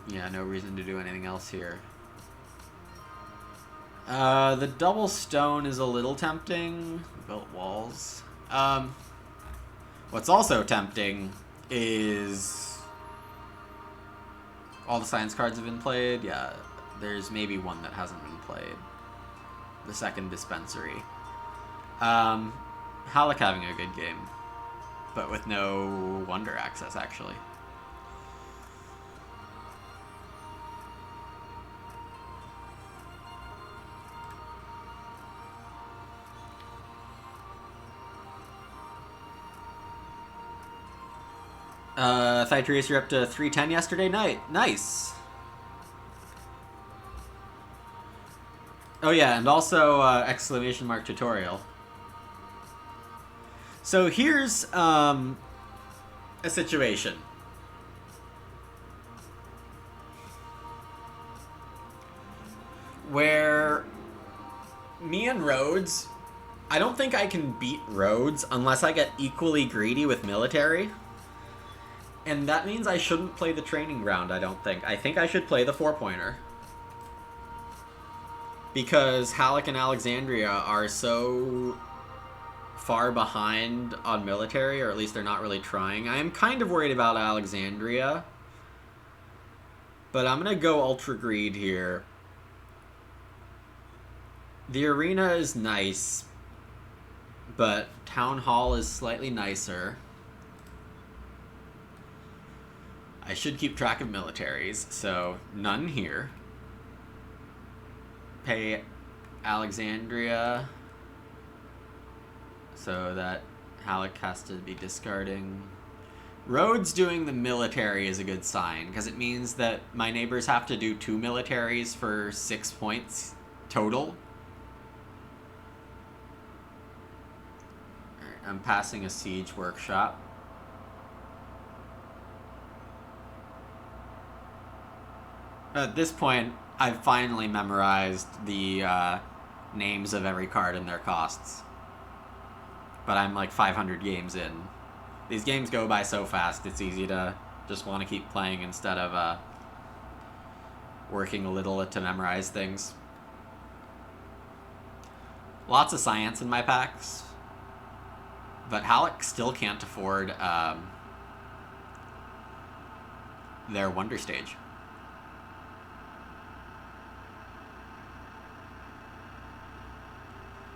Yeah, no reason to do anything else here. The double stone is a little tempting. Built walls. What's also tempting is all the science cards have been played. Yeah, there's maybe one that hasn't been played. The second dispensary. Halleck having a good game, but with no wonder access, actually. Thytrius, you're up to 310 yesterday night. Nice. Oh yeah, and also exclamation mark tutorial. So here's a situation. Where me and Rhodes, I don't think I can beat Rhodes unless I get equally greedy with military. And that means I shouldn't play the training ground, I don't think. I think I should play the 4-pointer. Because Halleck and Alexandria are so far behind on military, or at least they're not really trying. I am kind of worried about Alexandria. But I'm going to go Ultra Greed here. The arena is nice, but Town Hall is slightly nicer. I should keep track of militaries, so none here. Pay Alexandria so that Halleck has to be discarding. Rhodes doing the military is a good sign, because it means that my neighbors have to do 2 militaries for 6 points total. Alright, I'm passing a siege workshop. At this point, I've finally memorized the names of every card and their costs. But I'm like 500 games in. These games go by so fast, it's easy to just want to keep playing instead of working a little to memorize things. Lots of science in my packs. But Halleck still can't afford their Wonder Stage.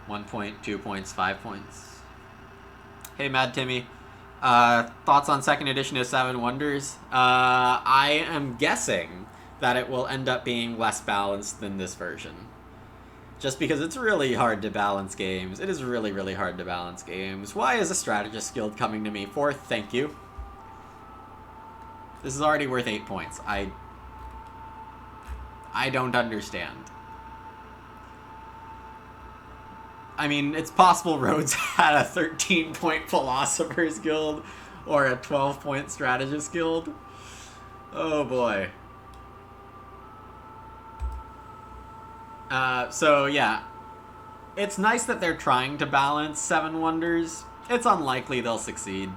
1 point, 2 points, 5 points. Hey, Mad Timmy. Thoughts on second edition of Seven Wonders? I am guessing that it will end up being less balanced than this version. Just because it's really hard to balance games. It is really, really hard to balance games. Why is a Strategist Guild coming to me? 4th, thank you. This is already worth 8 points. I don't understand. I mean, it's possible Rhodes had a 13-point Philosopher's Guild or a 12-point Strategist Guild. Oh boy. So yeah, it's nice that they're trying to balance Seven Wonders. It's unlikely they'll succeed.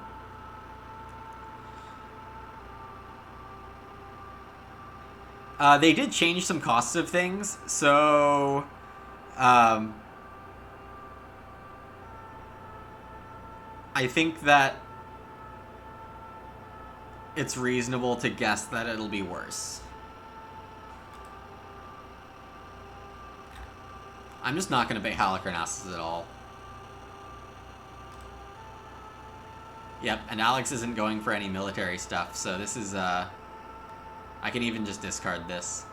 They did change some costs of things, so I think that it's reasonable to guess that it'll be worse. I'm just not going to pay Halicarnassus at all. Yep, and Alex isn't going for any military stuff, so this is, I can even just discard this.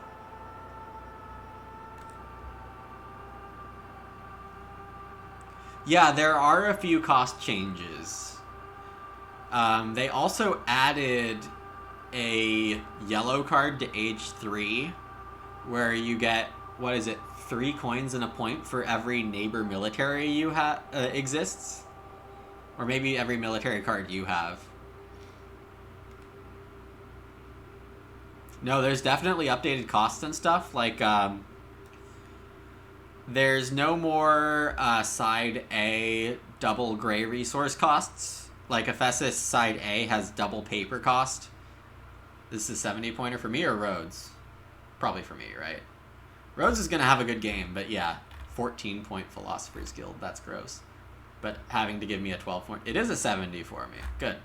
Yeah, there are a few cost changes. They also added a yellow card to age 3, where you get, what is it, 3 coins and a point for every neighbor military you have exists? Or maybe every military card you have. No, there's definitely updated costs and stuff. Like, there's no more side A double gray resource costs. Like, Ephesus side A has double paper cost. This is a 70-pointer for me or Rhodes? Probably for me, right? Rhodes is going to have a good game, but yeah. 14-point Philosopher's Guild. That's gross. But having to give me a 12-point... It is a 70 for me. Good.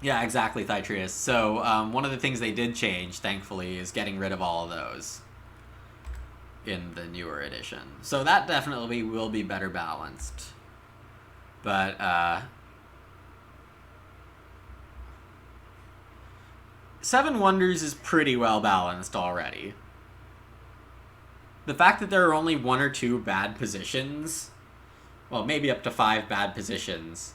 Yeah, exactly, Thytrius. So, one of the things they did change, thankfully, is getting rid of all of those in the newer edition. So that definitely will be better balanced. But, Seven Wonders is pretty well balanced already. The fact that there are only 1 or 2 bad positions, well, maybe up to 5 bad positions,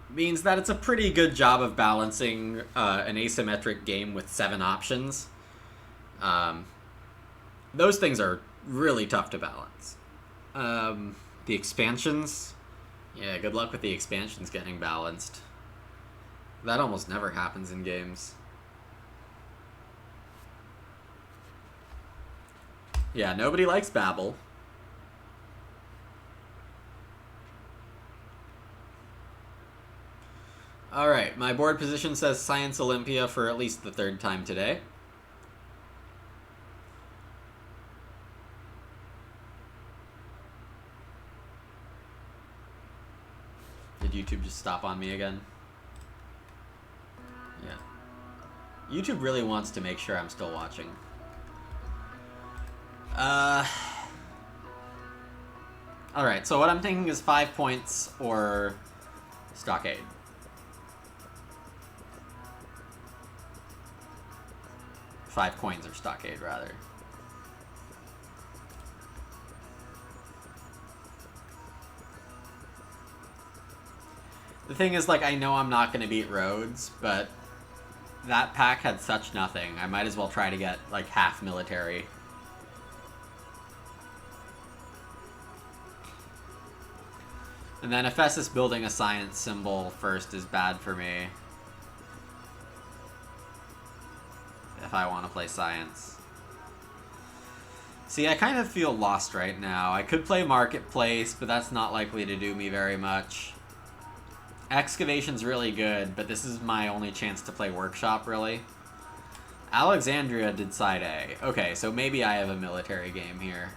means that it's a pretty good job of balancing an asymmetric game with 7 options. Those things are really tough to balance. The expansions, yeah, good luck with the expansions getting balanced. That almost never happens in games. Yeah, nobody likes Babel. Alright, my board position says Science Olympia for at least the 3rd time today. Did YouTube just stop on me again? Yeah. YouTube really wants to make sure I'm still watching. Alright, so what I'm thinking is 5 points or Stockade. Five coins or Stockade, rather. The thing is, like, I know I'm not going to beat Rhodes, but that pack had such nothing. I might as well try to get, like, half military. And then Ephesus building a science symbol first is bad for me. If I want to play science. See, I kind of feel lost right now. I could play Marketplace, but that's not likely to do me very much. Excavation's really good, but this is my only chance to play Workshop, really. Alexandria did side A. Okay, so maybe I have a military game here.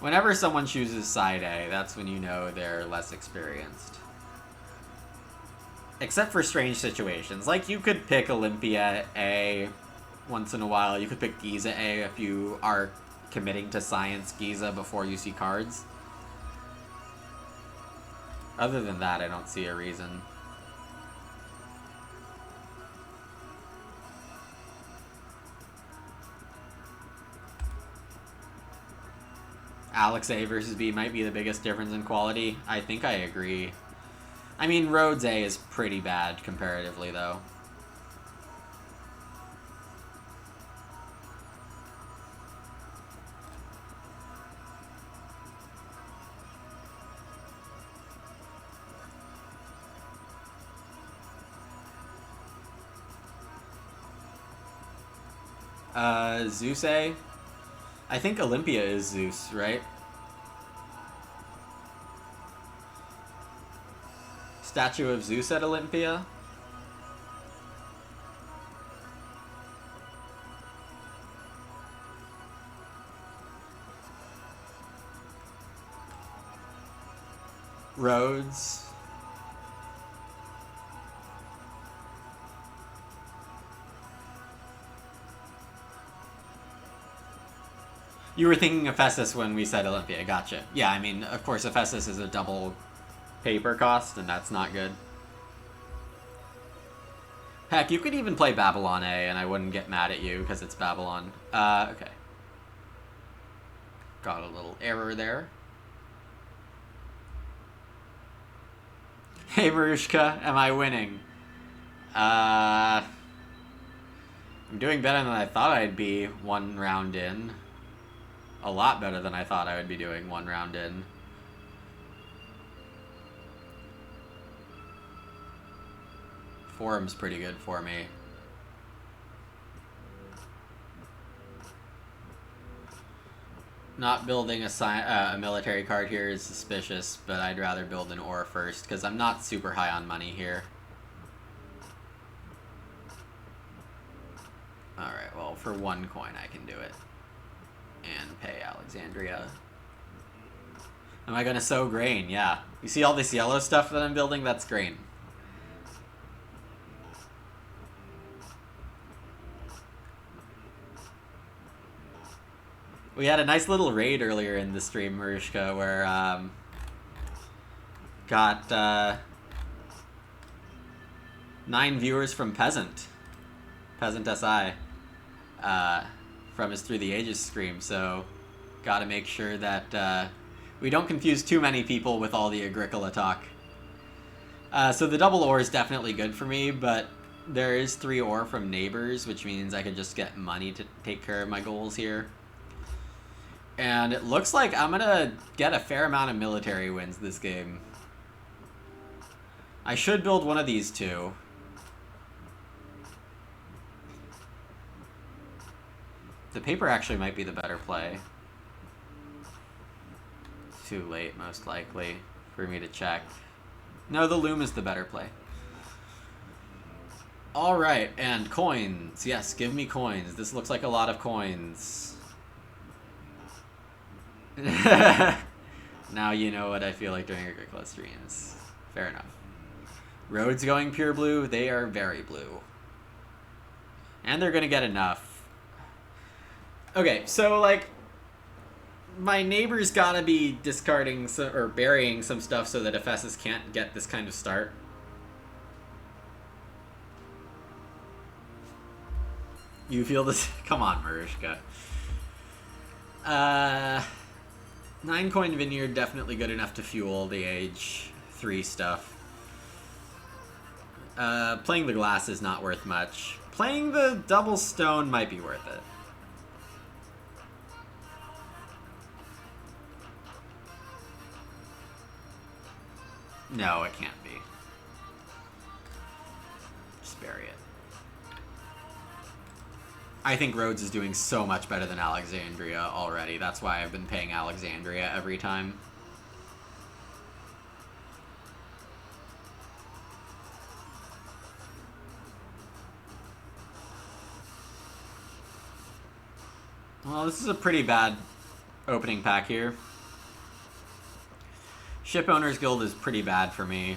Whenever someone chooses side A, that's when you know they're less experienced. Except for strange situations. Like, you could pick Olympia A once in a while. You could pick Giza A if you are committing to Science Giza before you see cards. Other than that, I don't see a reason. Alex A versus B might be the biggest difference in quality. I think I agree. I mean, Rhodes A is pretty bad comparatively, though. Zeus A? I think Olympia is Zeus, right? Statue of Zeus at Olympia? Rhodes. You were thinking Ephesus when we said Olympia, gotcha. Yeah, I mean, of course, Ephesus is a double paper cost, and that's not good. Heck, you could even play Babylon A, and I wouldn't get mad at you, because it's Babylon. Okay. Got a little error there. Hey, Marushka, am I winning? I'm doing better than I thought I'd be one round in. A lot better than I thought I would be doing one round in. Forum's pretty good for me. Not building a military card here is suspicious, but I'd rather build an ore first, because I'm not super high on money here. Alright, well, for 1 coin I can do it. And pay Alexandria. Am I gonna sow grain? Yeah. You see all this yellow stuff that I'm building? That's grain. We had a nice little raid earlier in the stream, Marushka, where got 9 viewers from Peasant SI, from his Through the Ages stream, so gotta make sure that we don't confuse too many people with all the Agricola talk. So the double ore is definitely good for me, but there is 3 ore from neighbors, which means I could just get money to take care of my goals here. And it looks like I'm gonna get a fair amount of military wins this game. I should build one of these 2. The paper actually might be the better play. Too late, most likely, for me to check. No, the loom is the better play. Alright, and coins. Yes, give me coins. This looks like a lot of coins. Now you know what I feel like during Agricola streams. Fair enough. Rhodes going pure blue, they are very blue. And they're gonna get enough. Okay, so, like, my neighbor's gotta be discarding or burying some stuff so that Ephesus can't get this kind of start. You feel this? Come on, Marushka. 9 coin vineyard, definitely good enough to fuel the age 3 stuff. Playing the glass is not worth much. Playing the double stone might be worth it. No, it can't be. Just bury it. I think Rhodes is doing so much better than Alexandria already. That's why I've been paying Alexandria every time. Well, this is a pretty bad opening pack here. Ship Owners Guild is pretty bad for me.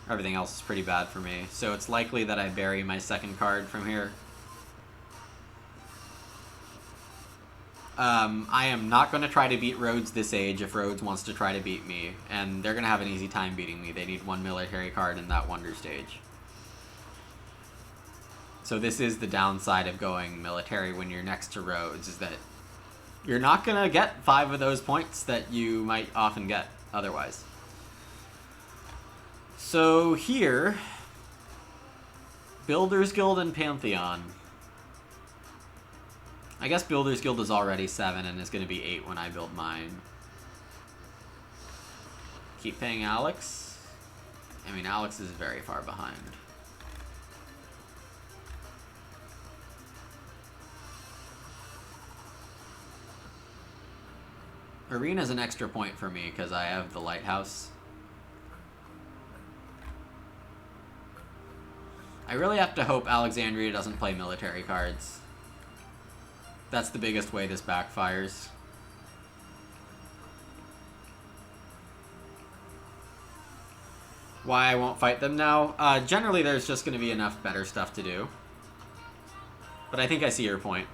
Everything else is pretty bad for me. So it's likely that I bury my second card from here. I am not going to try to beat Rhodes this age if Rhodes wants to try to beat me. And they're going to have an easy time beating me. They need 1 military card in that Wonder stage. So this is the downside of going military when you're next to Rhodes, is that You're not going to get 5 of those points that you might often get otherwise. So here, Builders Guild and Pantheon. I guess Builders Guild is already 7 and is going to be 8 when I build mine. Keep paying Alex. I mean, Alex is very far behind. Arena's an extra point for me because I have the Lighthouse. I really have to hope Alexandria doesn't play military cards. That's the biggest way this backfires. Why I won't fight them now? Generally, there's just going to be enough better stuff to do. But I think I see your point.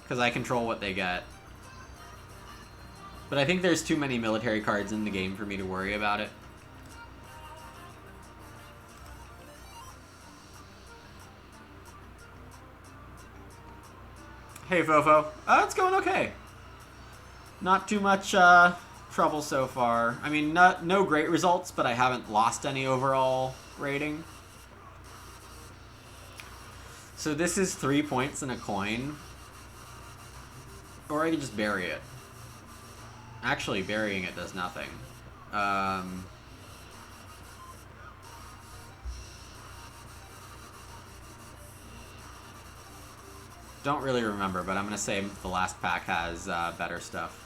Because I control what they get. But I think there's too many military cards in the game for me to worry about it. Hey, Fofo. It's going okay. Not too much trouble so far. I mean, no great results, but I haven't lost any overall rating. So this is 3 points and a coin. Or I could just bury it. Actually, burying it does nothing. Don't really remember, but I'm going to say the last pack has better stuff.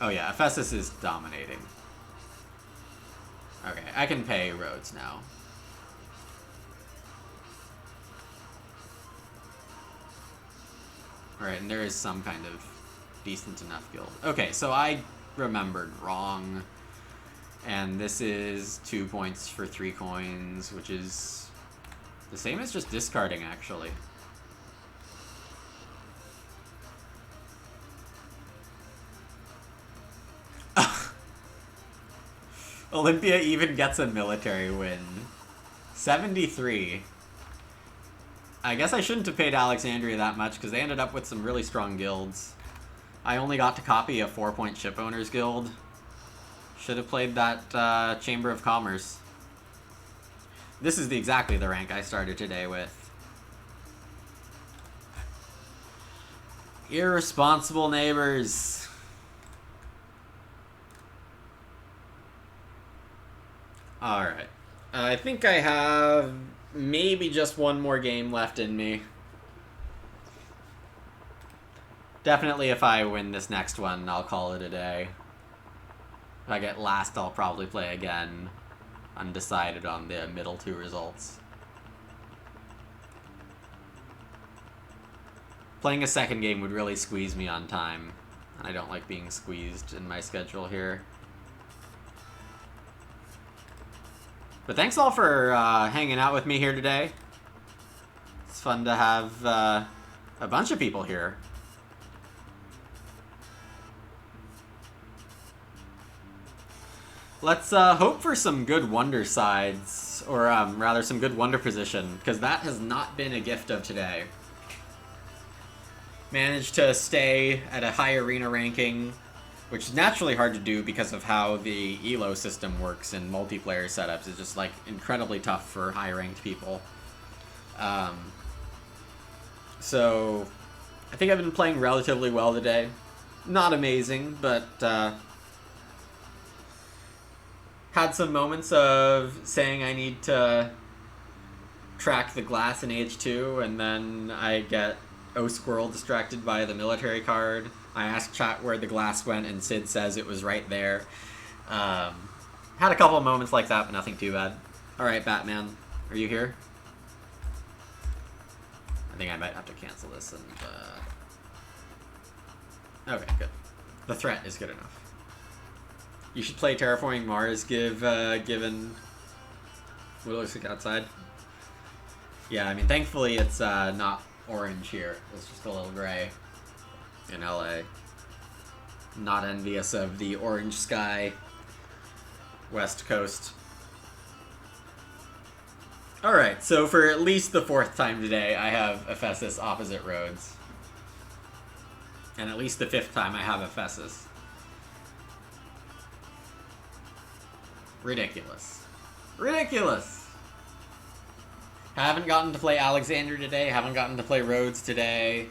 Oh yeah, Ephesus is dominating. Okay, I can pay Rhodes now. Alright, and there is some kind of decent enough guild. Okay, so I remembered wrong. And this is 2 points for 3 coins, which is the same as just discarding, actually. Olympia even gets a military win. 73. I guess I shouldn't have paid Alexandria that much, because they ended up with some really strong guilds. I only got to copy a 4-point ship owners guild. Should have played that Chamber of Commerce. This is exactly the rank I started today with. Irresponsible neighbors. Alright. I think I have maybe just one more game left in me. Definitely if I win this next one, I'll call it a day. If I get last, I'll probably play again. Undecided on the middle 2 results. Playing a second game would really squeeze me on time. I don't like being squeezed in my schedule here. But thanks all for hanging out with me here today. It's fun to have a bunch of people here. Let's hope for some good wonder sides, or rather some good wonder position, because that has not been a gift of today. Managed to stay at a high arena ranking, which is naturally hard to do because of how the ELO system works in multiplayer setups. It's just like incredibly tough for high-ranked people. So I think I've been playing relatively well today. Not amazing, but had some moments of saying I need to track the glass in Age 2, and then I get O-Squirrel distracted by the military card. I asked chat where the glass went, and Sid says it was right there. Had a couple of moments like that, but nothing too bad. Alright, Batman, are you here? I think I might have to cancel this and... Okay, good. The threat is good enough. You should play Terraforming Mars, given what it looks like outside. Yeah, I mean, thankfully it's not orange here. It's just a little gray in LA. Not envious of the orange sky, West Coast. Alright, so for at least the 4th time today, I have Ephesus opposite Rhodes. And at least the 5th time I have Ephesus. Ridiculous. Ridiculous! Haven't gotten to play Alexander today, haven't gotten to play Rhodes today.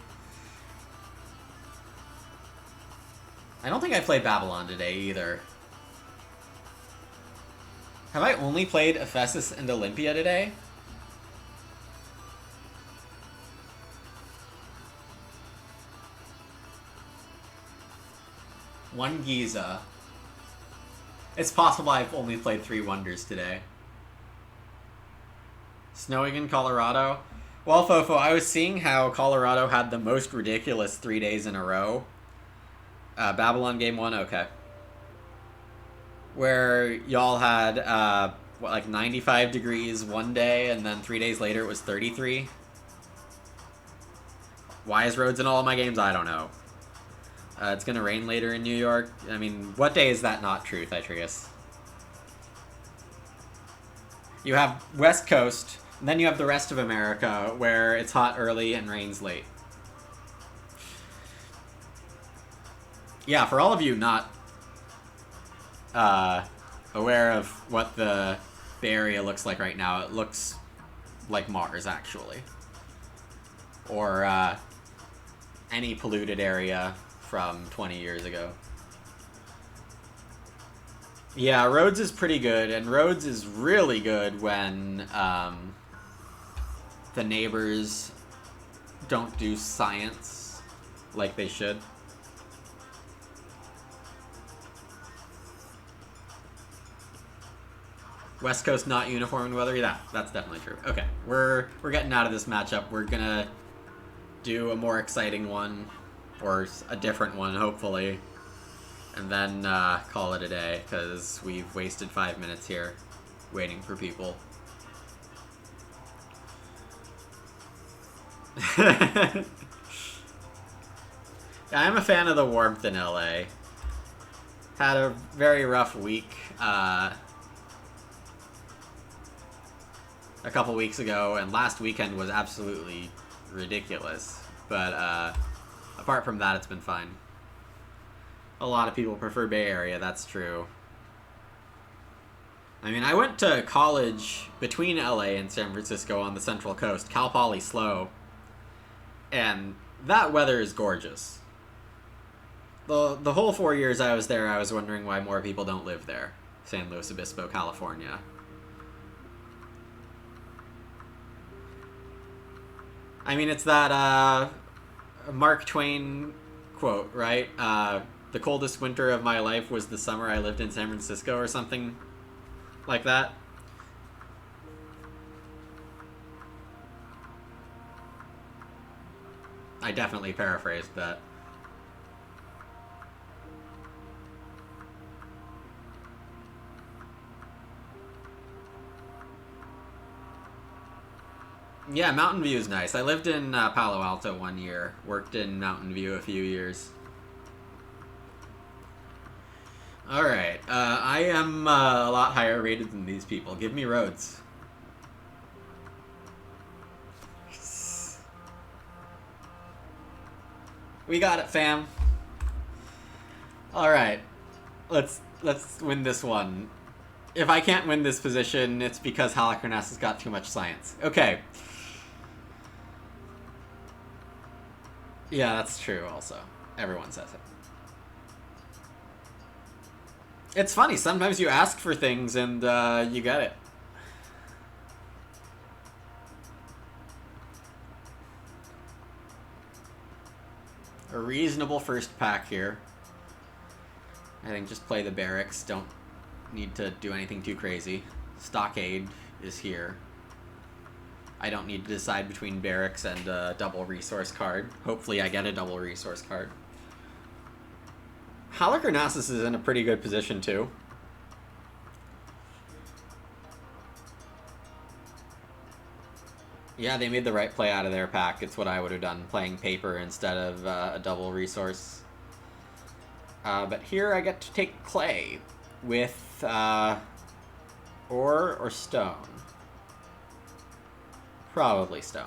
I don't think I played Babylon today either. Have I only played Ephesus and Olympia today? One Giza. It's possible I've only played 3 Wonders today. Snowing in Colorado? Well, Fofo, I was seeing how Colorado had the most ridiculous 3 days in a row. Babylon Game 1? Okay. Where y'all had, what, like 95 degrees one day, and then 3 days later it was 33? Why is Rhodes in all of my games? I don't know. It's gonna rain later in New York. I mean, what day is that not true, Thytrius? You have West Coast, and then you have the rest of America, where it's hot early and rains late. Yeah, for all of you not aware of what the Bay Area looks like right now, it looks like Mars, actually. Or any polluted area from 20 years ago. Yeah, Rhodes is pretty good, and Rhodes is really good when the neighbors don't do science like they should. West Coast not uniform in weather? Yeah, that's definitely true. Okay, we're getting out of this matchup. We're gonna do a more exciting one, or a different one, hopefully, and then call it a day, because we've wasted 5 minutes here waiting for people. Yeah, I'm a fan of the warmth in LA. Had a very rough week a couple weeks ago, and last weekend was absolutely ridiculous. But apart from that, it's been fine. A lot of people prefer Bay Area, that's true. I mean, I went to college between LA and San Francisco on the Central Coast, Cal Poly SLO, and that weather is gorgeous. The whole 4 years I was there, I was wondering why more people don't live there. San Luis Obispo, California. I mean, it's that Mark Twain quote, right? The coldest winter of my life was the summer I lived in San Francisco, or something like that. I definitely paraphrased that. Yeah, Mountain View is nice. I lived in Palo Alto 1 year. Worked in Mountain View a few years. Alright, I am a lot higher rated than these people. Give me Rhodes. We got it, fam. Alright. Let's win this one. If I can't win this position, it's because Halicarnassus has got too much science. Okay. Yeah, that's true also. Everyone says it. It's funny, sometimes you ask for things and you get it. A reasonable first pack here. I think just play the barracks, don't need to do anything too crazy. Stockade is here. I don't need to decide between barracks and a double resource card. Hopefully I get a double resource card. Halicarnassus is in a pretty good position too. Yeah, they made the right play out of their pack. It's what I would have done, playing paper instead of a double resource. But here I get to take clay with ore or stone. Probably stone.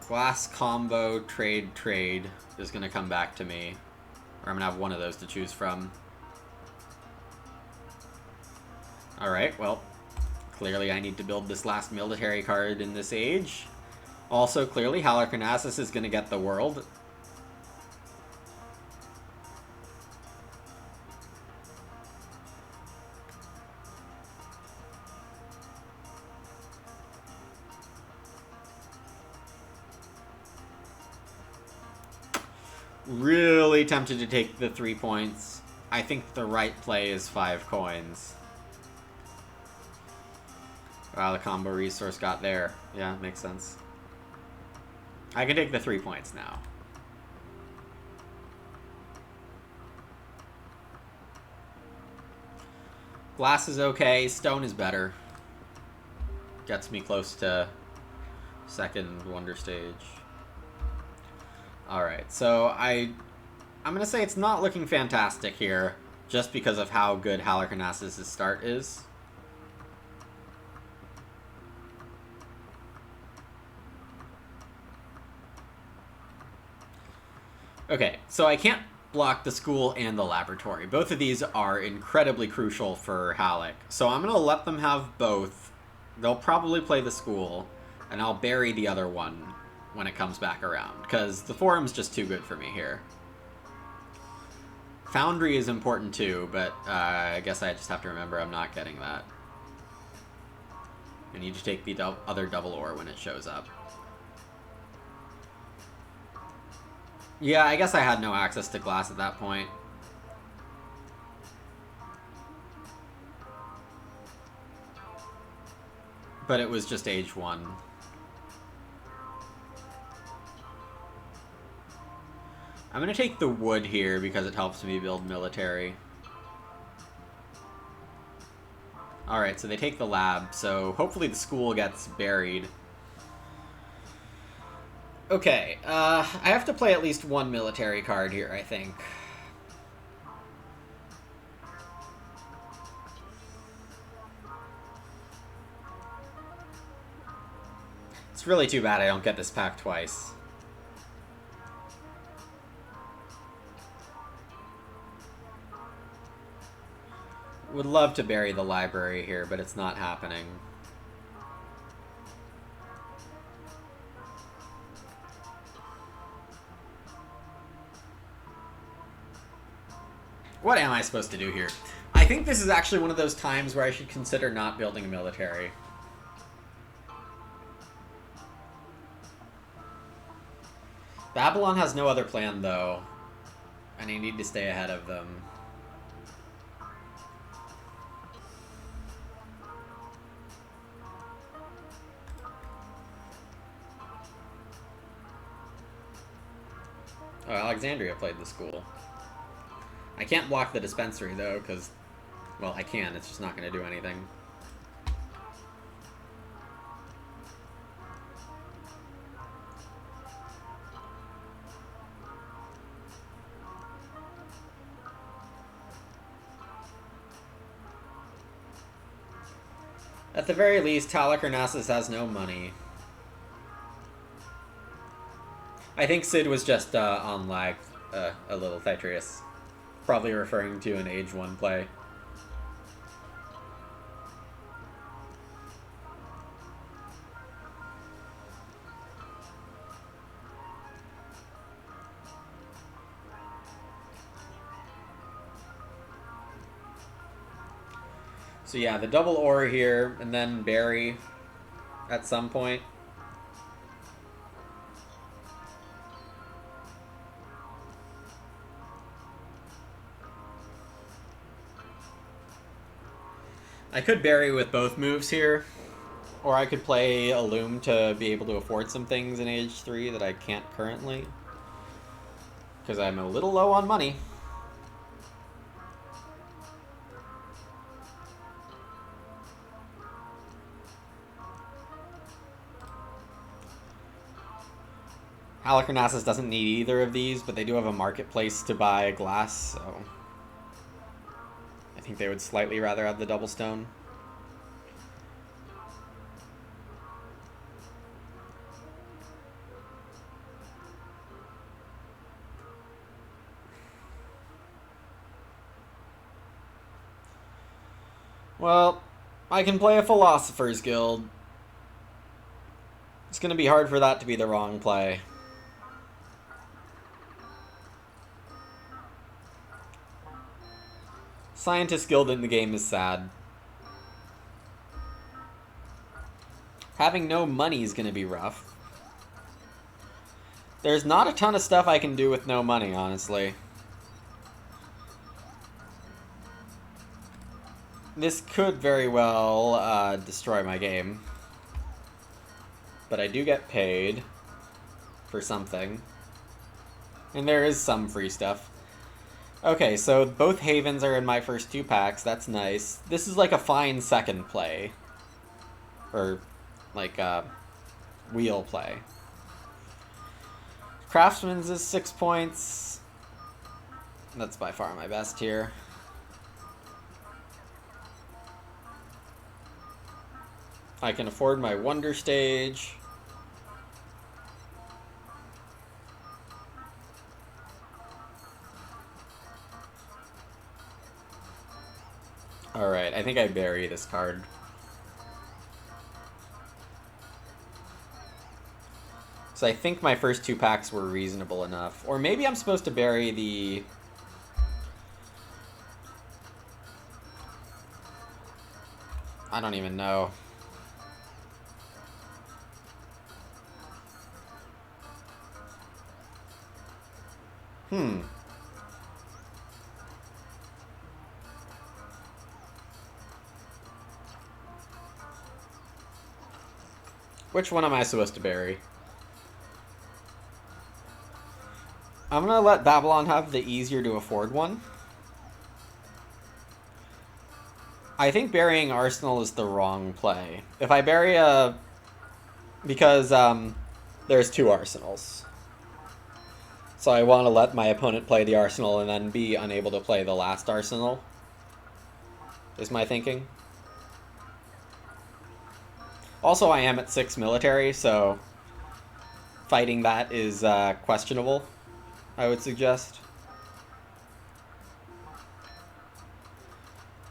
Glass combo trade is gonna come back to me. Or I'm gonna have one of those to choose from. Alright, well, clearly I need to build this last military card in this age. Also, clearly, Halicarnassus is gonna get the world. Really tempted to take the 3 points. I think the right play is 5 coins. Wow, the combo resource got there. Yeah, makes sense. I can take the 3 points now. Glass is okay. Stone is better. Gets me close to second wonder stage. Alright, so I'm going to say it's not looking fantastic here, just because of how good Halicarnassus' start is. Okay, so I can't block the school and the laboratory. Both of these are incredibly crucial for Halic, so I'm going to let them have both. They'll probably play the school, and I'll bury the other one when it comes back around, because the forum's just too good for me here. Foundry is important too, but I guess I just have to remember I'm not getting that. I need to take the other double ore when it shows up. Yeah, I guess I had no access to glass at that point. But it was just age 1. I'm going to take the wood here because it helps me build military. Alright, so they take the lab, so hopefully the school gets buried. Okay, I have to play at least one military card here, I think. It's really too bad I don't get this pack twice. Would love to bury the library here, but it's not happening. What am I supposed to do here? I think this is actually one of those times where I should consider not building a military. Babylon has no other plan, though, and I need to stay ahead of them. Oh, Alexandria played the school. I can't block the dispensary, though, because, well, I can. It's just not going to do anything. At the very least, Halicarnassus has no money. I think Sid was just on lag a little, Thytrius. Probably referring to an age 1 play. So yeah, the double ore here, and then bury at some point. I could bury with both moves here, or I could play a Loom to be able to afford some things in age 3 that I can't currently, because I'm a little low on money. Halicarnassus doesn't need either of these, but they do have a marketplace to buy glass, so... think they would slightly rather have the double stone. Well, I can play a Philosopher's Guild. It's going to be hard for that to be the wrong play. Scientist Guild in the game is sad. Having no money is going to be rough. There's not a ton of stuff I can do with no money, honestly. This could very well destroy my game. But I do get paid for something. And there is some free stuff. Okay, so both Havens are in my first 2 packs. That's nice. This is like a fine second play. Or, like, wheel play. Craftsman's is 6 points. That's by far my best here. I can afford my Wonder Stage. Alright, I think I bury this card. So I think my first 2 packs were reasonable enough. Or maybe I'm supposed to bury the... I don't even know. Which one am I supposed to bury? I'm gonna let Babylon have the easier to afford one. I think burying Arsenal is the wrong play. If I bury a... Because, there's 2 Arsenals. So I want to let my opponent play the Arsenal and then be unable to play the last Arsenal. Is my thinking. Also, I am at 6 military, so fighting that is questionable, I would suggest.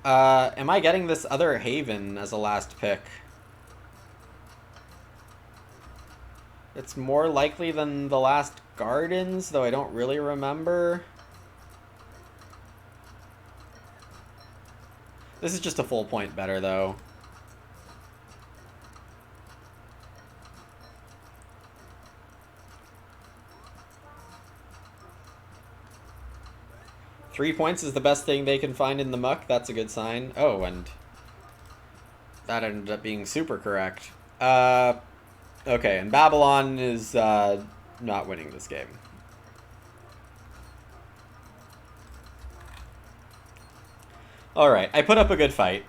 Am I getting this other Haven as a last pick? It's more likely than the last Gardens, though I don't really remember. This is just a full point better, though. Three points is the best thing they can find in the muck. That's a good sign. Oh, and that ended up being super correct. Okay, and Babylon is not winning this game. Alright, I put up a good fight.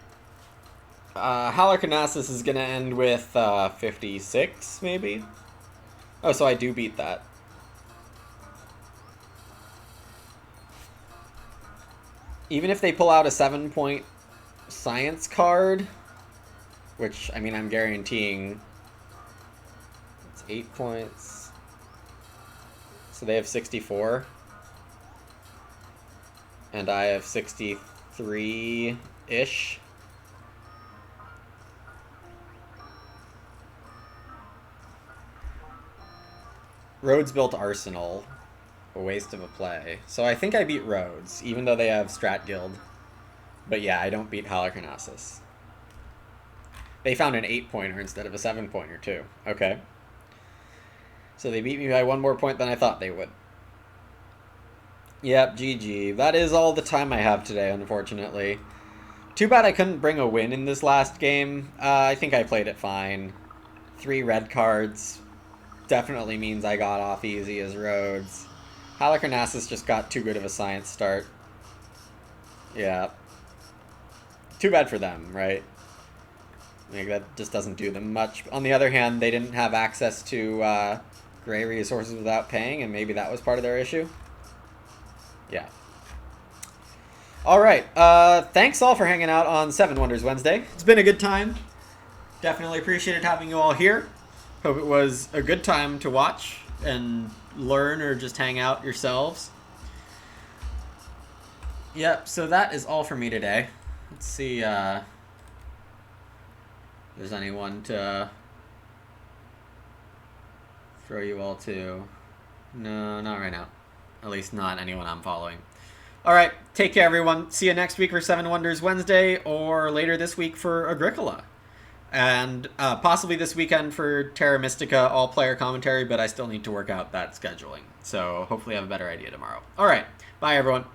Halicarnassus is going to end with 56, maybe? Oh, so I do beat that. Even if they pull out a 7-point science card, which, I mean, I'm guaranteeing it's 8 points. So they have 64. And I have 63-ish. Rhodes built Arsenal. A waste of a play. So I think I beat Rhodes, even though they have Strat Guild. But yeah, I don't beat Halicarnassus. They found an 8-pointer instead of a 7-pointer, too. Okay. So they beat me by 1 more point than I thought they would. Yep, GG. That is all the time I have today, unfortunately. Too bad I couldn't bring a win in this last game. I think I played it fine. 3 red cards. Definitely means I got off easy as Rhodes. Halicarnassus just got too good of a science start. Yeah. Too bad for them, right? Like, that just doesn't do them much. On the other hand, they didn't have access to gray resources without paying, and maybe that was part of their issue. Yeah. All right. Thanks all for hanging out on Seven Wonders Wednesday. It's been a good time. Definitely appreciated having you all here. Hope it was a good time to watch and learn or just hang out yourselves. Yep, so that is all for me today. Let's see if there's anyone to throw you all to. No, not right now. At least not anyone I'm following. All right, take care, everyone. See you next week for Seven Wonders Wednesday, or later this week for Agricola. And possibly this weekend for Terra Mystica all-player commentary, but I still need to work out that scheduling. So hopefully I have a better idea tomorrow. All right, bye, everyone.